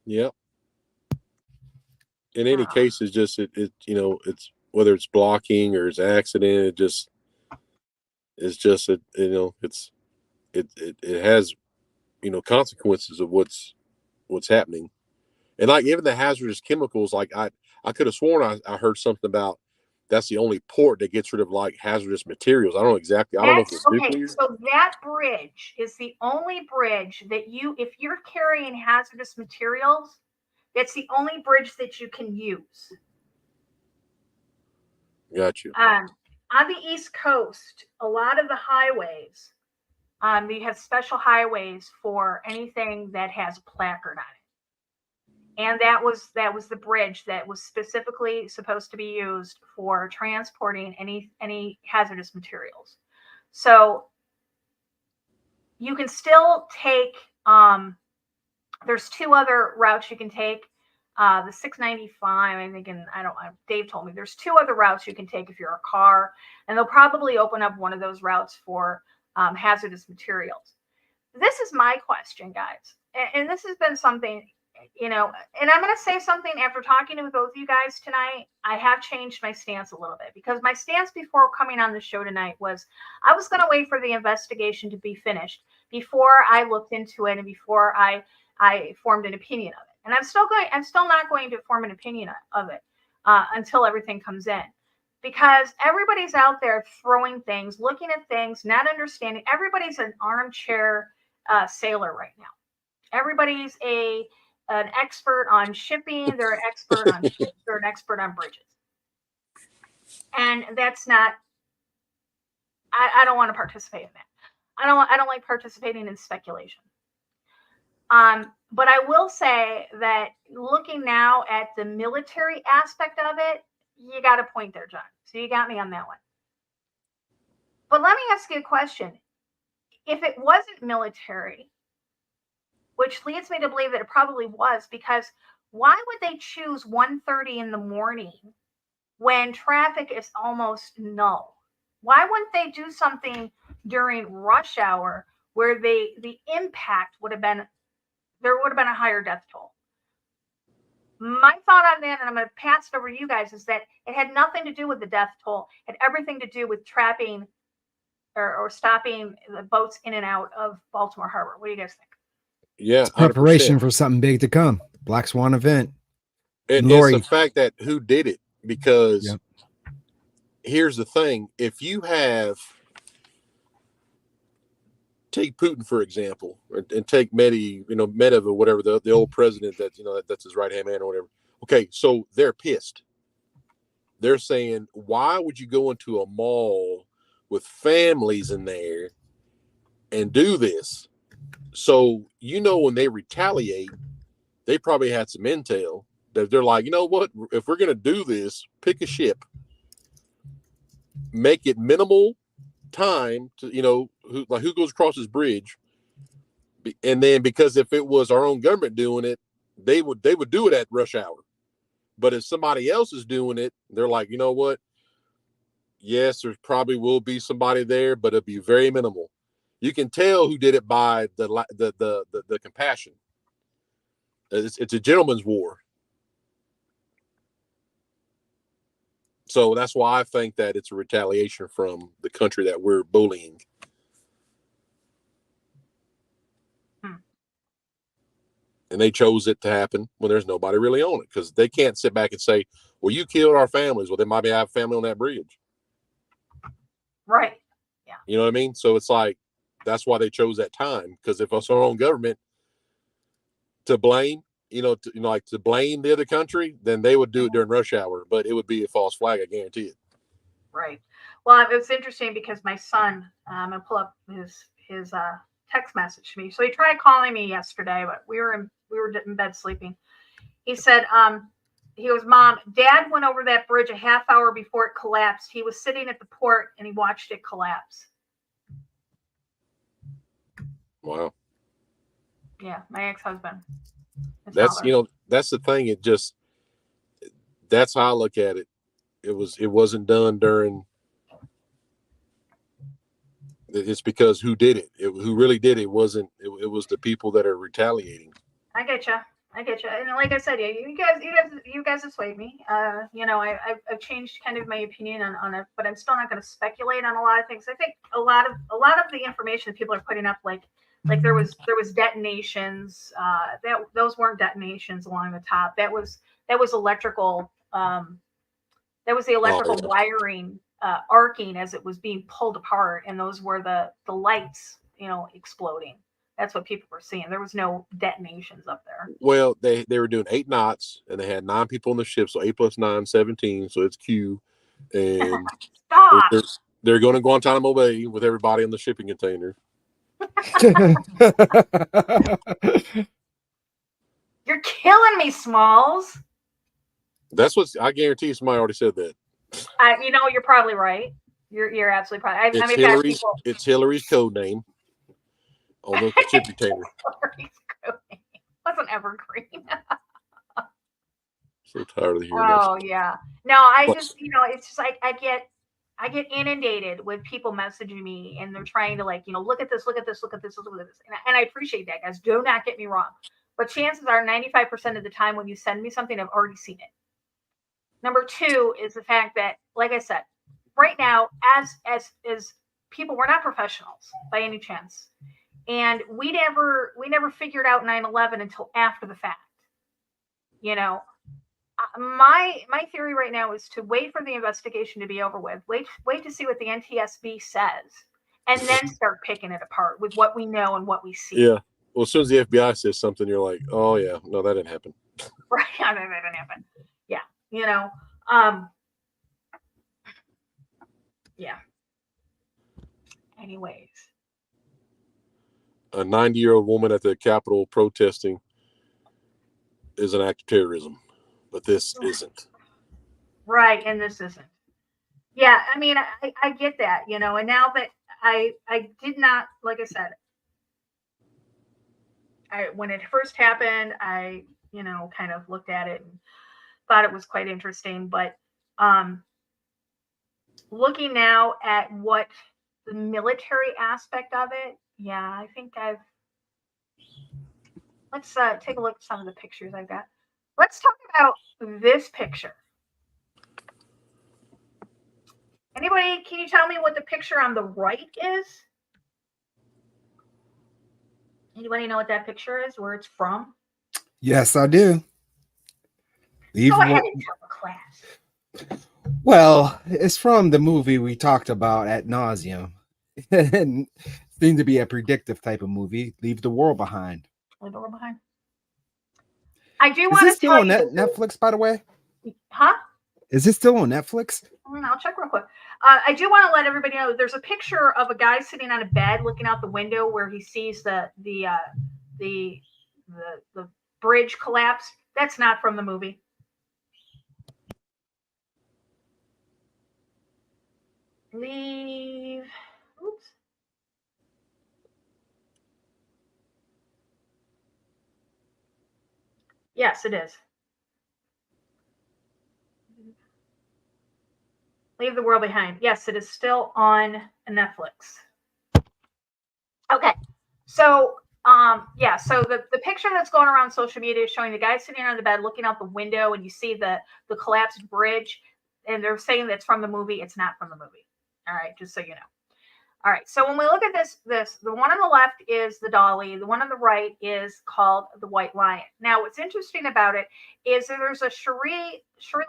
Yep. In any case, it's just it's whether it's blocking or it's accident, it has consequences of what's happening. And like even the hazardous chemicals, like I could have sworn I heard something about that's the only port that gets rid of like hazardous materials. I don't know exactly. I don't know if it's nuclear. So that bridge is the only bridge that if you're carrying hazardous materials, that's the only bridge that you can use. Got you. On the East Coast, a lot of the highways, they have special highways for anything that has a placard on it. And that was the bridge that was specifically supposed to be used for transporting any hazardous materials. So you can still take, there's 2 other routes you can take. The 695, I think, and Dave told me there's 2 other routes you can take if you're a car, and they'll probably open up one of those routes for hazardous materials. This is my question, guys. And this has been something, and I'm going to say something after talking to both of you guys tonight. I have changed my stance a little bit, because my stance before coming on the show tonight was I was going to wait for the investigation to be finished before I looked into it and before I formed an opinion of it. And I'm still not going to form an opinion of it until everything comes in, because everybody's out there throwing things, looking at things, not understanding. Everybody's an armchair sailor right now. Everybody's an expert on shipping. They're an expert on ships. They're an expert on bridges. And that's not, I don't want to participate in that. I don't like participating in speculation. But I will say that looking now at the military aspect of it, you got a point there, John. So you got me on that one. But let me ask you a question. If it wasn't military, which leads me to believe that it probably was, because why would they choose 1:30 in the morning when traffic is almost null? Why wouldn't they do something during rush hour where the impact would have been, there would have been a higher death toll? My thought on that, and I'm going to pass it over to you guys, is that it had nothing to do with the death toll. It had everything to do with trapping or stopping the boats in and out of Baltimore Harbor. What do you guys think? Yeah, Preparation 100%. for something big to come. Black Swan event. And it's the fact that who did it, because here's the thing. If you take Putin, for example, and take Medvedev or whatever, the old president that's his right-hand man or whatever. Okay, so they're pissed. They're saying, why would you go into a mall with families in there and do this? So, when they retaliate, they probably had some intel that they're like, you know what? If we're going to do this, pick a ship, make it minimal time to, who goes across this bridge. And then, because if it was our own government doing it, they would do it at rush hour. But if somebody else is doing it, they're like, you know what? Yes, there probably will be somebody there, but it'll be very minimal. You can tell who did it by the compassion. It's a gentleman's war. So that's why I think that it's a retaliation from the country that we're bullying. And they chose it to happen when there's nobody really on it, because they can't sit back and say, well, you killed our families. Well, they might have family on that bridge. Right. Yeah. You know what I mean? So it's like, that's why they chose that time, because if it's our own government to blame, to blame the other country, then they would do it during rush hour, but it would be a false flag. I guarantee it. Right. Well, it's interesting because my son, I'm going to pull up his text message to me. So he tried calling me yesterday, but we were in bed sleeping. He said, he goes, Mom, Dad went over that bridge a half hour before it collapsed. He was sitting at the port and he watched it collapse. Wow. Yeah, my ex-husband. That's the thing. That's how I look at it. It wasn't done during. It's because who did it? Who really did it? It wasn't. It was the people that are retaliating. I get you. And like I said, you guys have swayed me. I've changed kind of my opinion on it, but I'm still not going to speculate on a lot of things. I think a lot of the information that people are putting up, like there was detonations. Those weren't detonations along the top. That was electrical. That was the electrical wiring arcing as it was being pulled apart, and those were the lights, exploding. That's what people were seeing. There was no detonations up there. Well, they were doing 8 knots, and they had 9 people on the ship, so 8 plus 9, 17. So it's Q, and Stop. They're going to Guantanamo Bay with everybody in the shipping container. You're killing me, Smalls. That's what I guarantee. Somebody already said that. You're probably right. You're absolutely probably. It's Hillary's code name on the shipping container. Hillary's code name wasn't evergreen. So tired of hearing Oh yeah. No, it's just like I get inundated with people messaging me, and they're trying to look at this. And I appreciate that, guys. Do not get me wrong. But chances are 95% of the time when you send me something, I've already seen it. Number 2 is the fact that, like I said, right now, as people, we're not professionals by any chance. And we never figured out 9/11 until after the fact. My theory right now is to wait for the investigation to be over with. Wait to see what the NTSB says, and then start picking it apart with what we know and what we see. Yeah. Well, as soon as the FBI says something, you're like, oh yeah, no, that didn't happen. Right. That didn't happen. Yeah. Yeah. Anyways. a 90-year-old woman at the Capitol protesting is an act of terrorism, but this isn't. Right, and this isn't. Yeah, I mean, I get that, you know, and now that I did not, like I said, when it first happened, I, you know, kind of looked at it and thought it was quite interesting, but looking now at what the military aspect of it, yeah, I think let's take a look at some of the pictures I've got. Let's talk about this picture. Anybody, can you tell me what the picture on the right is? Anybody know what that picture is, where it's from? Yes, I do. Go ahead and tell the class. Well, it's from the movie we talked about ad nauseum. And seemed to be a predictive type of movie. Leave the World Behind. Leave the World Behind. I do Is want this to still tell on you. Netflix, by the way? Huh? Is this still on Netflix? I'll check real quick. I do want to let everybody know there's a picture of a guy sitting on a bed looking out the window where he sees the bridge collapse. That's not from the movie. Leave. Oops. Yes, it is. Leave the World Behind. Yes, it is still on Netflix. Okay. So, yeah, so the picture that's going around social media is showing the guy sitting on the bed looking out the window, and you see the collapsed bridge, and they're saying that's from the movie. It's not from the movie. All right, just so you know. All right, so when we look at this, the one on the left is the dolly. The one on the right is called the White Lion. Now, what's interesting about it is that there's a Sri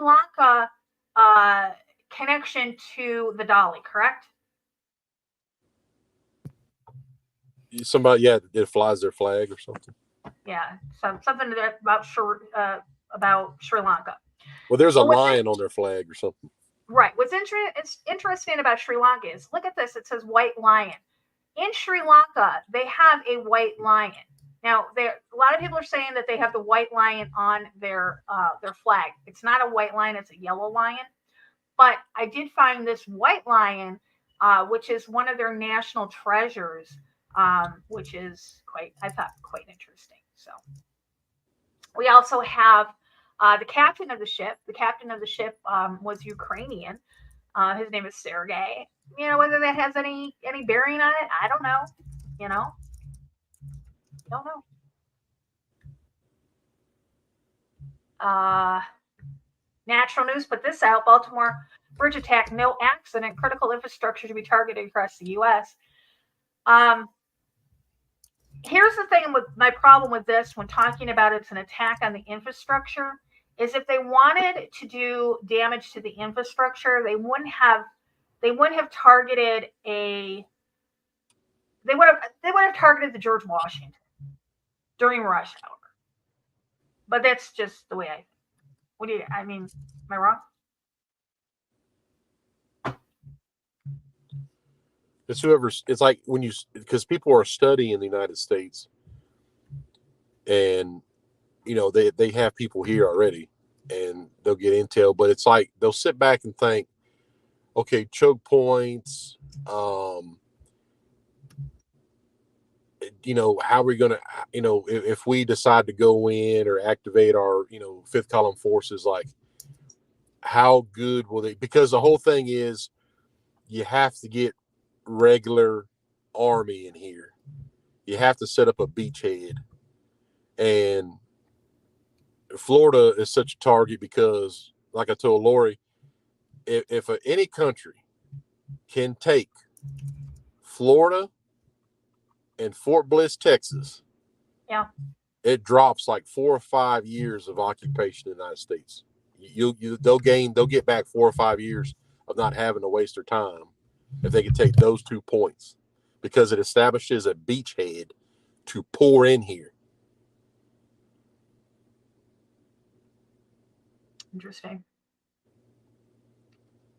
Lanka connection to the dolly, correct? Somebody, yeah, it flies their flag or something. Yeah, something about Sri Lanka. Well, there's a lion on their flag or something. Right. What's interesting about Sri Lanka is, look at this. It says White Lion. In Sri Lanka, they have a white lion. Now, a lot of people are saying that they have the white lion on their flag. It's not a white lion; it's a yellow lion. But I did find this white lion, which is one of their national treasures, which is I thought quite interesting. So we also have the captain of the ship. The captain of the ship was Ukrainian. His name is Sergei. You know, whether that has any bearing on it, I don't know. You know, don't know. Natural news put this out. Baltimore bridge attack, no accident. Critical infrastructure to be targeted across the U.S. Here's the thing with my problem with this when talking about it's an attack on the infrastructure is if they wanted to do damage to the infrastructure, they wouldn't have targeted they would have targeted the George Washington during rush hour. But that's just the way I think. I mean, am I wrong? It's like because people are studying in the United States and, you know, they have people here already and they'll get intel, but it's like, they'll sit back and think, okay, choke points, you know, how are we going to, you know, if we decide to go in or activate our, you know, fifth column forces, like how good will they, because the whole thing is you have to get regular army in here. You have to set up a beachhead, and Florida is such a target because, like I told Lori, if any country can take Florida and Fort Bliss, Texas, yeah, it drops like 4 or 5 years of occupation in the United States. They'll get back 4 or 5 years of not having to waste their time if they can take those 2 points, because it establishes a beachhead to pour in here. Interesting.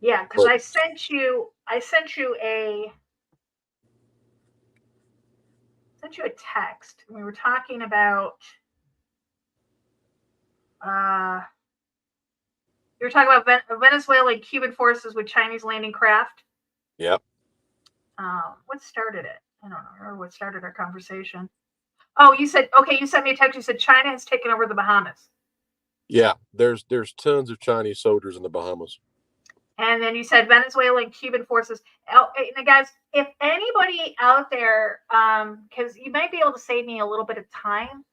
Yeah, because I sent you a sent you a text. We were talking about you were talking about Venezuela and Cuban forces with Chinese landing craft. Yep. What started it? I don't know what started our conversation. Oh, you said, okay, you sent me a text. You said China has taken over the Bahamas. Yeah, there's tons of Chinese soldiers in the Bahamas. And then you said Venezuela and Cuban forces. Now, guys, if anybody out there, because you might be able to save me a little bit of time.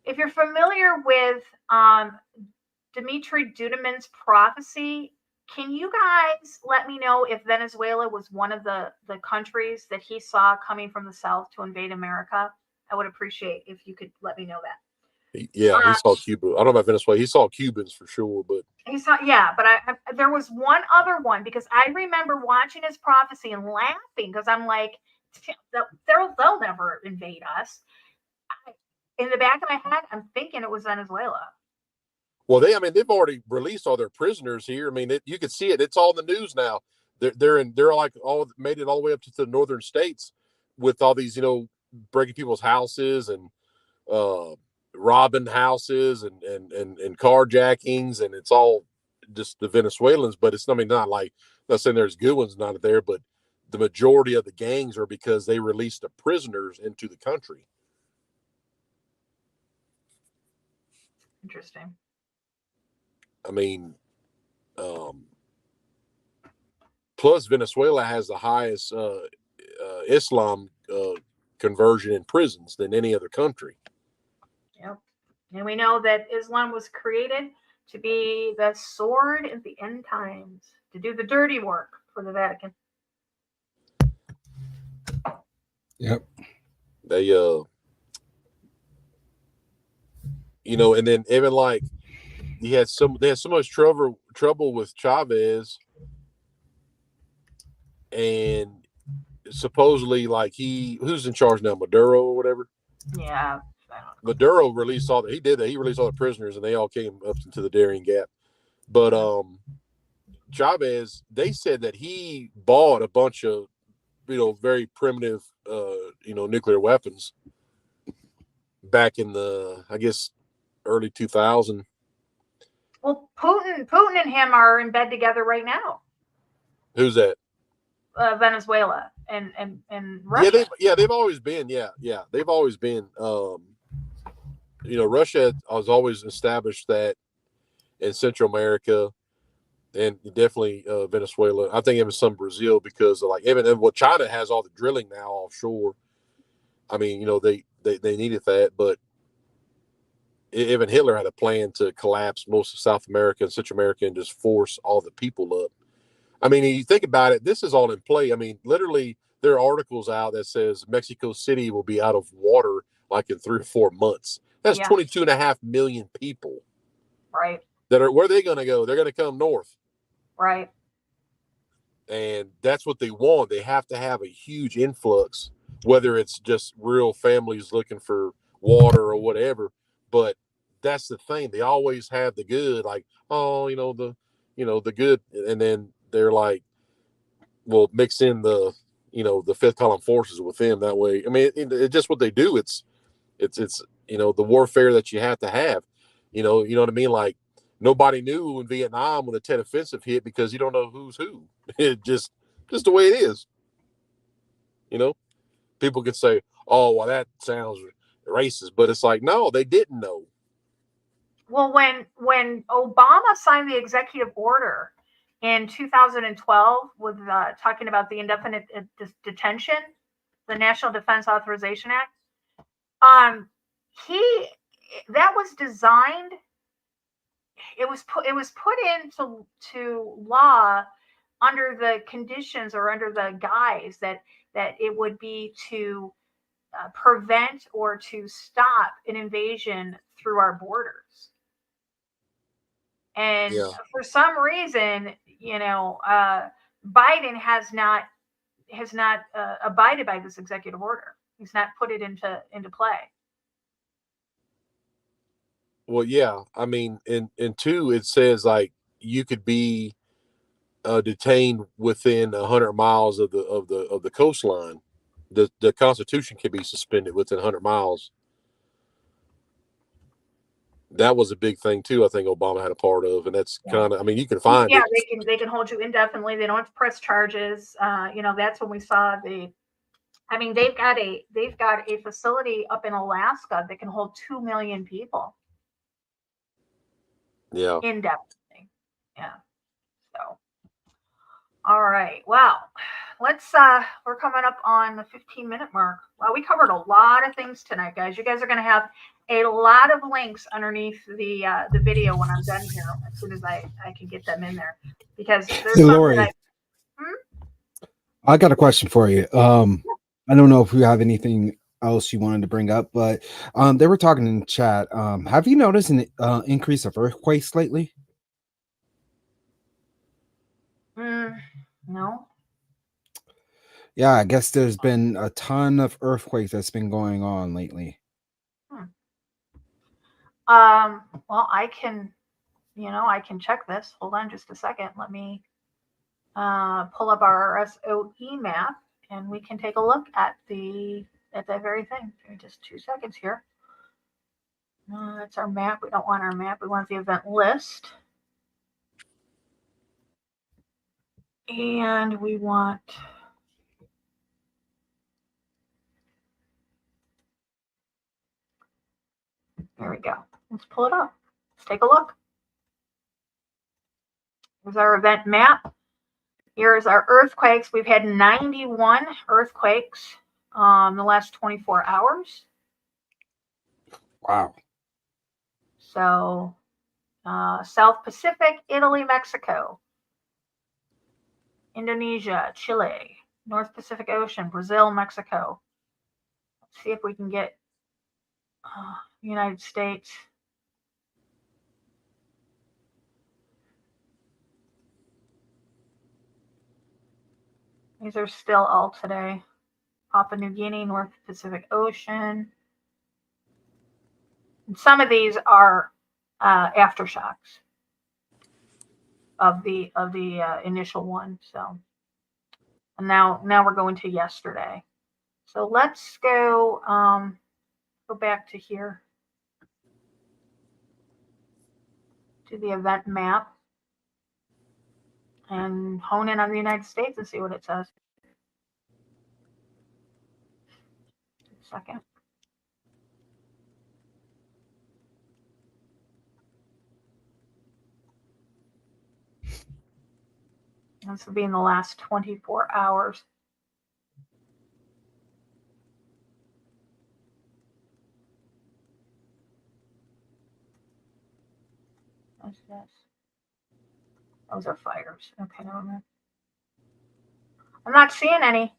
If you're familiar with Dmitry Duduman's prophecy, can you guys let me know if Venezuela was one of the countries that he saw coming from the south to invade America? I would appreciate if you could let me know that. Yeah, he saw Cuba. I don't know about Venezuela. He saw Cubans for sure, but he saw, yeah. But there was one other one, because I remember watching his prophecy and laughing, because I'm like, they'll never invade us. In the back of my head, I'm thinking it was Venezuela. Well, they've already released all their prisoners here. I mean, you can see it. It's all in the news now. They're like made it all the way up to the northern states with all these, breaking people's houses and robbing houses and carjackings, and it's all just the Venezuelans. But it's not like, not saying there's good ones not there, but the majority of the gangs are because they released the prisoners into the country. Interesting. I mean, plus Venezuela has the highest Islam conversion in prisons than any other country. Yep. And we know that Islam was created to be the sword at the end times, to do the dirty work for the Vatican. Yep. They, and then even like they had so much trouble with Chavez, and supposedly like who's in charge now, Maduro or whatever. Yeah. Maduro released he released all the prisoners, and they all came up into the Darien Gap. But Chavez, they said that he bought a bunch of very primitive nuclear weapons back in the, I guess, early 2000. Well, Putin and him are in bed together right now. Who's that? Venezuela and Russia. They've always been. They've always been. Russia has always established that in Central America, and definitely Venezuela. I think even some Brazil, because China has all the drilling now offshore. I mean, they needed that, but even Hitler had a plan to collapse most of South America and Central America and just force all the people up. I mean, you think about it, this is all in play. I mean, literally, there are articles out that says Mexico City will be out of water like in 3 or 4 months. That's 22.5 million people. Right. Where are they going to go? They're going to come north. Right. And that's what they want. They have to have a huge influx, whether it's just real families looking for water or whatever. But that's the thing. They always have the good, like, the good. And then they're like, well, mix in the fifth column forces with them that way. I mean, it's just what they do. It's the warfare that you have to have, you know what I mean? Like, nobody knew in Vietnam when the Tet Offensive hit, because you don't know who's who. It just the way it is. People could say, oh, well, that sounds racist, but it's like, no, they didn't know. Well, when Obama signed the executive order in 2012 with talking about the indefinite detention, the National Defense Authorization Act, that was designed. It was put into law under the conditions, or under the guise that it would be to prevent or to stop an invasion through our borders. And for some reason, Biden has not abided by this executive order. He's not put it into play. Well, yeah. I mean, in 2, it says like you could be detained within 100 miles of the coastline. the Constitution can be suspended within 100 miles. That was a big thing too. I think Obama had a part of, and that's kind of. I mean, you can find it. They can hold you indefinitely. They don't have to press charges. That's when we saw the. I mean, they've got a facility up in Alaska that can hold 2 million people. Yeah. Indefinitely. Yeah. So. All right. Well, let's. We're coming up on the 15-minute mark. Well, we covered a lot of things tonight, guys. You guys are going to have a lot of links underneath the video when I'm done here, as soon as I can get them in there, because there's hey, Lori, I got a question for you. I don't know if you have anything else you wanted to bring up, but they were talking in chat. Have you noticed an increase of earthquakes lately? No. Yeah, I guess there's been a ton of earthquakes that's been going on lately. Well, I can check this. Hold on just a second. Let me pull up our SOE map, and we can take a look at that very thing. Give me just 2 seconds here. That's our map. We don't want our map. We want the event list. And we want... There we go. Let's pull it up. Let's take a look. Here's our event map. Here's our earthquakes. We've had 91 earthquakes in the last 24 hours. Wow. So, South Pacific, Italy, Mexico, Indonesia, Chile, North Pacific Ocean, Brazil, Mexico. Let's see if we can get United States. These are still all today. Papua New Guinea, North Pacific Ocean. And some of these are aftershocks of the initial one. So, and now we're going to yesterday. So let's go back to here to the event map and hone in on the United States and see what it says. Second. This will be in the last 24 hours. What's this? Those are fires. Okay, never mind. I'm not seeing any.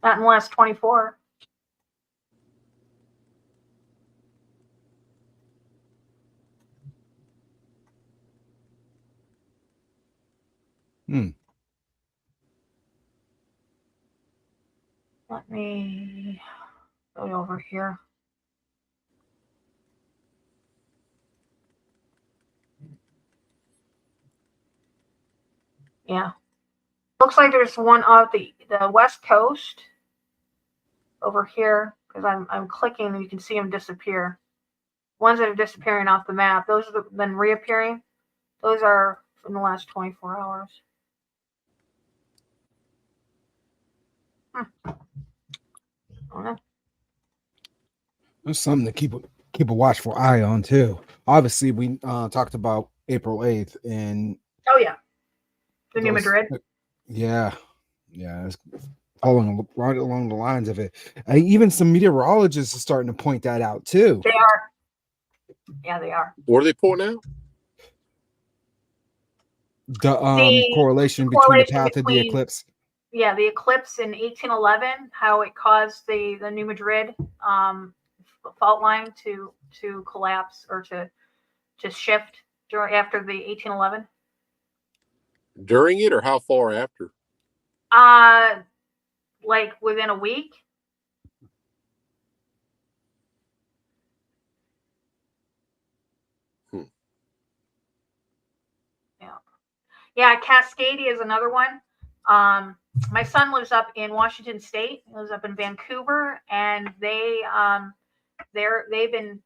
Not in the last 24. Let me go over here. Yeah. Looks like there's one on the West Coast over here, because I'm clicking and you can see them disappear. Ones that are disappearing off the map, those have been reappearing. Those are from the last 24 hours. There's something to keep a watchful eye on too. Obviously, we talked about April 8th and the New Madrid. Yeah, it's following right along the lines of it. Even some meteorologists are starting to point that out too. They are. Yeah, they are. What are they pointing out? The correlation between the path of the eclipse. Yeah, the eclipse in 1811, how it caused the New Madrid fault line to collapse or to shift after the 1811. During it, or how far after? Like within a week. Yeah, Cascadia is another one. My son lives up in Washington State. He lives up in Vancouver, and they've been.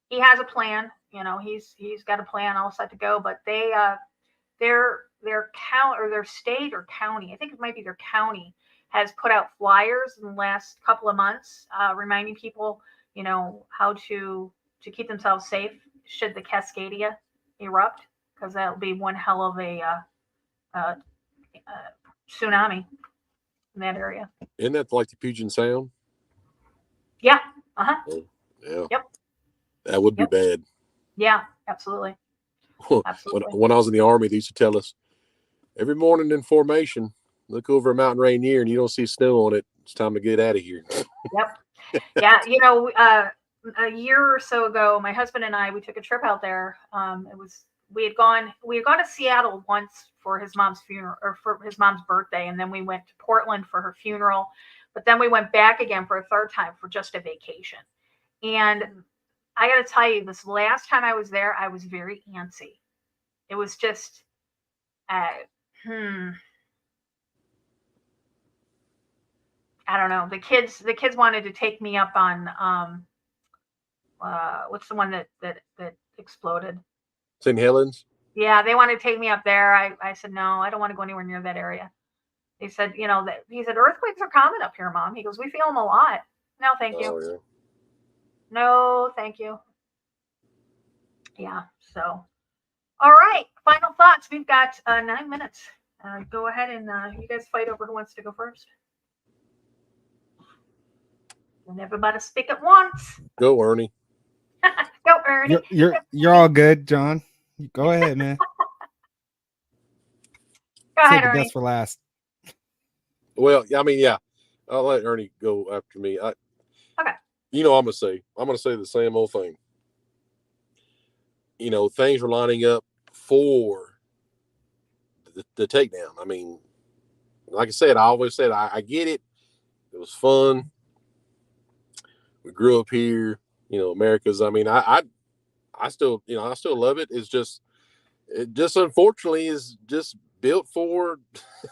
He has a plan. You know, he's got a plan all set to go. But their count or their state or county, I think it might be their county, has put out flyers in the last couple of months, reminding people, you know, how to keep themselves safe should the Cascadia erupt, because that'll be one hell of a tsunami in that area. Isn't that like the Puget Sound? Yeah. Uh-huh. Oh, yeah. Yep. That would be bad. Yeah, absolutely. Absolutely. When I was in the Army, they used to tell us every morning in formation, look over a mountain rainier and you don't see snow on it, it's time to get out of here. Yep. Yeah. You know, a year or so ago, my husband and I, we took a trip out there. We had gone to Seattle once for his mom's funeral, or for his mom's birthday, and then we went to Portland for her funeral. But then we went back again for a third time for just a vacation. And I got to tell you, this last time I was there, I was very antsy. It was just, I don't know. The kids wanted to take me up on, what's the one that exploded? St. Helens? Yeah, they wanted to take me up there. I said, no, I don't want to go anywhere near that area. He said, you know, he said, earthquakes are common up here, Mom. He goes, we feel them a lot. No, thank you. Oh, yeah. No, thank you. Yeah, so. All right, final thoughts. We've got 9 minutes. Go ahead and you guys fight over who wants to go first. And everybody speak at once. Go, Ernie. Go, Ernie. You're all good, John. Go ahead, man. Go ahead, Save the Ernie. best for last. Well, I mean, yeah, I'll let Ernie go after me. Okay. You know, I'm gonna say the same old thing. You know, things were lining up for the takedown. I mean, like I said, I always said I get it. It was fun. We grew up here. You know, America's. I mean, I still, you know, I still love it. It just unfortunately is just built for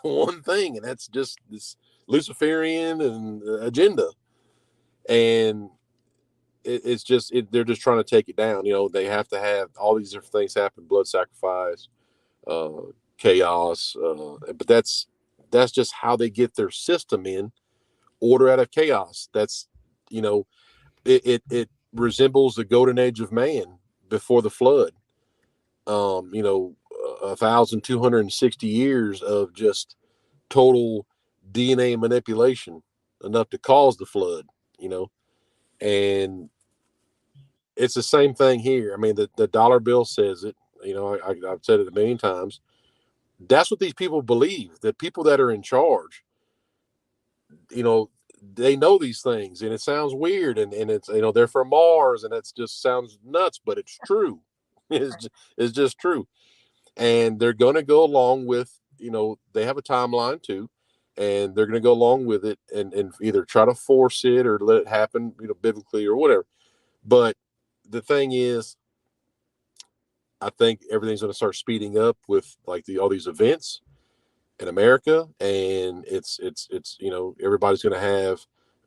one thing, and that's just this Luciferian and agenda. And it's just they're just trying to take it down. You know, they have to have all these different things happen: blood sacrifice, chaos. But that's just how they get their system in order out of chaos. That's, you know, it resembles the golden age of man before the flood. You know, 1,260 years of just total DNA manipulation, enough to cause the flood. You know, and it's the same thing here. I mean, the dollar bill says it. You know, I've said it a million times. That's what these people believe. The people that are in charge, you know, they know these things, and it sounds weird, and it's, you know, they're from Mars, and it just sounds nuts, but it's true. It's just true. And they're going to go along with, you know, they have a timeline too, and they're going to go along with it and either try to force it or let it happen, you know, biblically or whatever. But the thing is, I think everything's going to start speeding up with like all these events in America, and it's you know, everybody's going to have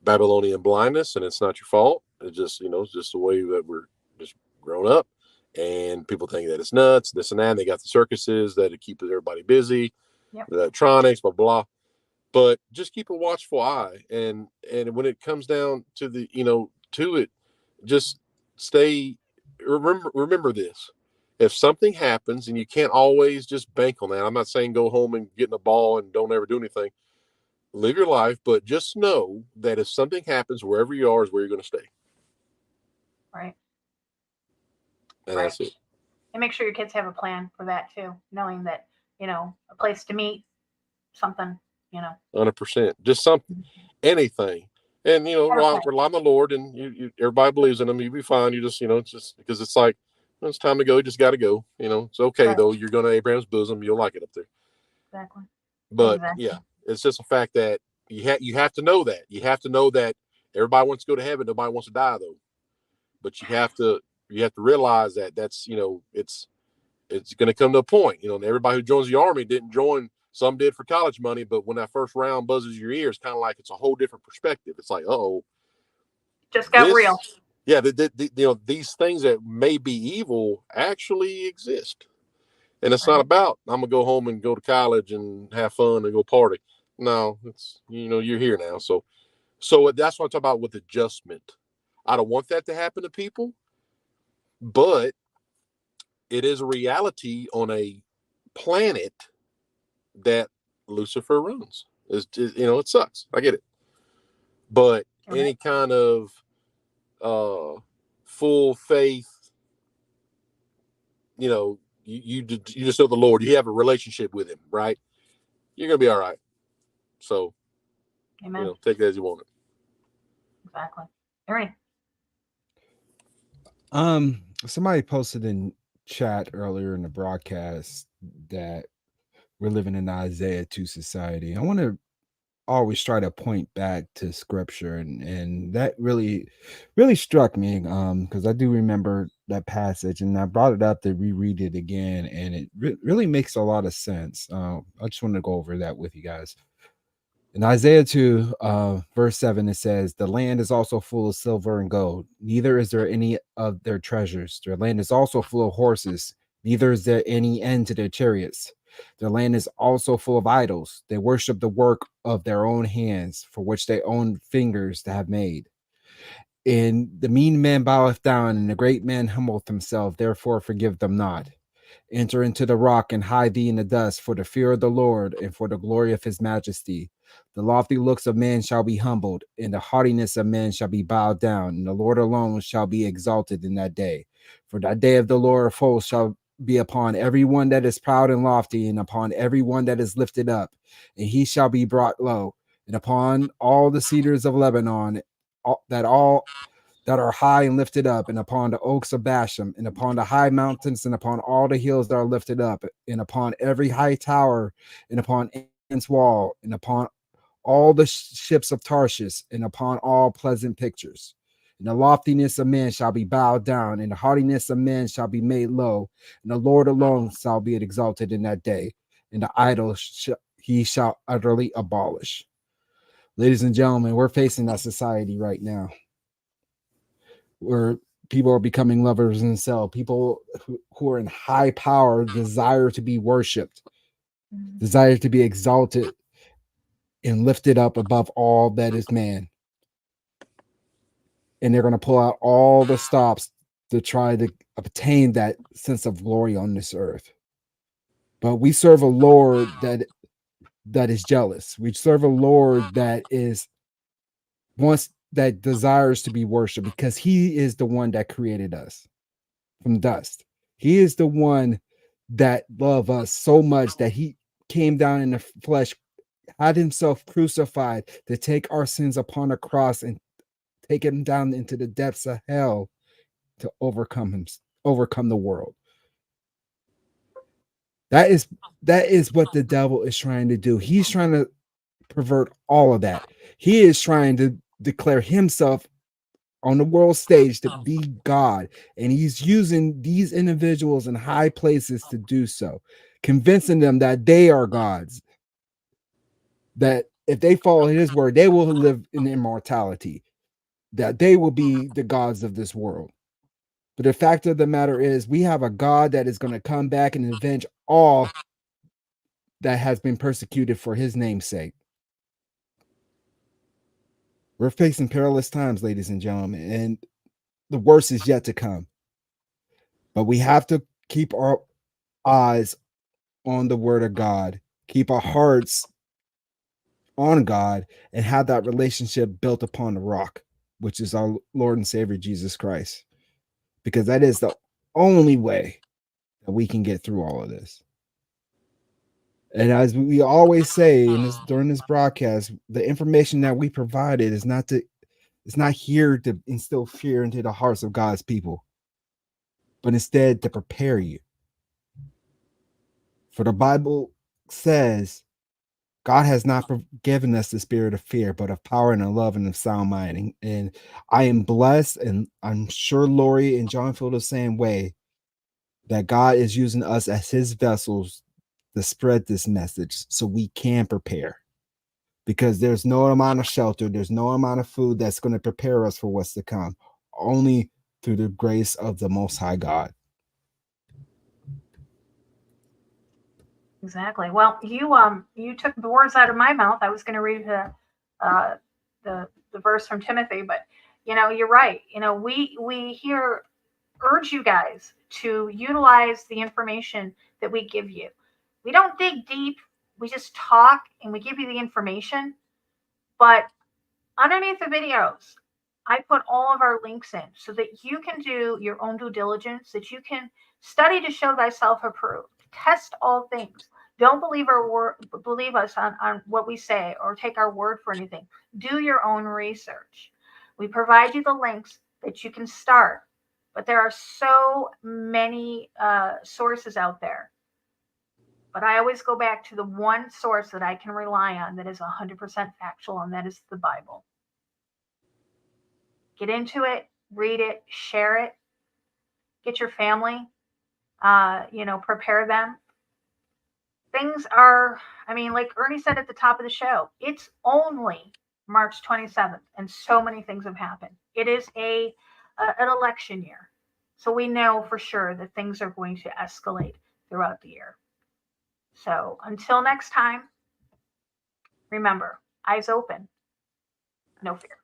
Babylonian blindness, and it's not your fault. It's just, you know, it's just the way that we're just grown up, and people think that it's nuts, this and that. And they got the circuses that keep everybody busy, Yep. The electronics, blah blah. But just keep a watchful eye, and when it comes down to the, you know, to it, just remember this. If something happens, and you can't always just bank on that, I'm not saying go home and get in a ball and don't ever do anything. Live your life, but just know that if something happens, wherever you are is where you're going to stay. Right. And Right. that's it. And make sure your kids have a plan for that too, knowing that, you know, a place to meet, something, you know. 100%. Just something, anything. And, you know, rely on the Lord, and you everybody believes in him. You'll be fine. You just, you know, it's just because it's like, well, it's time to go. You just got to go. You know, it's okay, Right. though. You're going to Abraham's bosom. You'll like it up there. Exactly. But Exactly. yeah, it's just a fact that you have to know that. You have to know that everybody wants to go to heaven. Nobody wants to die, though. But you have to realize that that's, you know, it's it's going to come to a point, and everybody who joins the army didn't join. Some did for college money, but when that first round buzzes your ear, it's kind of like it's a whole different perspective. It's like, just got real. Yeah, these things that may be evil actually exist. And it's not about, I'm going to go home and go to college and have fun and go party. No, it's, you're here now. So that's what I talk about with adjustment. I don't want that to happen to people, but it is a reality on a planet that Lucifer runs. It sucks. I get it. But any kind of full faith, you just know the Lord, you have a relationship with him, right? You're gonna be all right. So Amen. Take that as you want it. Exactly. All right. Somebody posted in chat earlier in the broadcast that we're living in Isaiah 2 society. I want to always try to point back to scripture, and that really struck me, because I do remember that passage, and I brought it up to reread it again, and it really makes a lot of sense. I just want to go over that with you guys. In Isaiah 2 verse 7, it says, the land is also full of silver and gold, neither is there any of their treasures. Their land is also full of horses, neither is there any end to their chariots. Their land is also full of idols. They worship the work of their own hands, for which they own fingers to have made. And the mean man boweth down, and the great man humbleth himself. Therefore forgive them not. Enter into the rock and hide thee in the dust, for the fear of the Lord and for the glory of his majesty. The lofty looks of man shall be humbled, and the haughtiness of men shall be bowed down, and the Lord alone shall be exalted in that day. For that day of the Lord of hosts shall be upon every one that is proud and lofty, and upon every one that is lifted up, and he shall be brought low, and upon all the cedars of Lebanon, that are high and lifted up, and upon the oaks of Bashan, and upon the high mountains, and upon all the hills that are lifted up, and upon every high tower, and upon its wall, and upon all the ships of Tarshish, and upon all pleasant pictures. And the loftiness of men shall be bowed down, and the haughtiness of men shall be made low, and the Lord alone shall be exalted in that day, and the idols he shall utterly abolish. Ladies and gentlemen, we're facing that society right now, where people are becoming lovers and self. People who are in high power desire to be worshipped, desire to be exalted and lifted up above all that is man. And they're going to pull out all the stops to try to obtain that sense of glory on this earth. But we serve a Lord that is jealous. We serve a Lord that desires to be worshipped, because he is the one that created us from dust. He is the one that loved us so much that he came down in the flesh, had himself crucified to take our sins upon a cross and take him down into the depths of hell to overcome the world. That is what the devil is trying to do. He's trying to pervert all of that. He is trying to declare himself on the world stage to be God, and he's using these individuals in high places to do so, convincing them that they are gods, that if they follow his word, they will live in immortality, that they will be the gods of this world. But the fact of the matter is, we have a God that is going to come back and avenge all that has been persecuted for his name's sake. We're facing perilous times, ladies and gentlemen, and the worst is yet to come. But we have to keep our eyes on the word of God, keep our hearts on God, and have that relationship built upon the rock, which is our Lord and Savior, Jesus Christ. Because that is the only way that we can get through all of this. And as we always say during this broadcast, the information that we provided is not here to instill fear into the hearts of God's people, but instead to prepare you. For the Bible says, God has not given us the spirit of fear, but of power and of love and of sound mind. And I am blessed, and I'm sure Lori and John feel the same way, that God is using us as his vessels to spread this message so we can prepare. Because there's no amount of shelter, there's no amount of food that's going to prepare us for what's to come. Only through the grace of the Most High God. Exactly. Well, you took the words out of my mouth. I was going to read the verse from Timothy, but you're right. We here urge you guys to utilize the information that we give you. We don't dig deep. We just talk and we give you the information. But underneath the videos, I put all of our links in so that you can do your own due diligence, that you can study to show thyself approved. Test all things. Don't believe believe us on what we say or take our word for anything. Do your own research. We provide you the links that you can start, but there are so many sources out there. But I always go back to the one source that I can rely on that is 100% factual, and that is the Bible. Get into it, read it, share it, get your family, prepare them. Things are, like Ernie said at the top of the show, it's only March 27th, and so many things have happened. It is an election year, so we know for sure that things are going to escalate throughout the year. So until next time, remember, eyes open, no fear.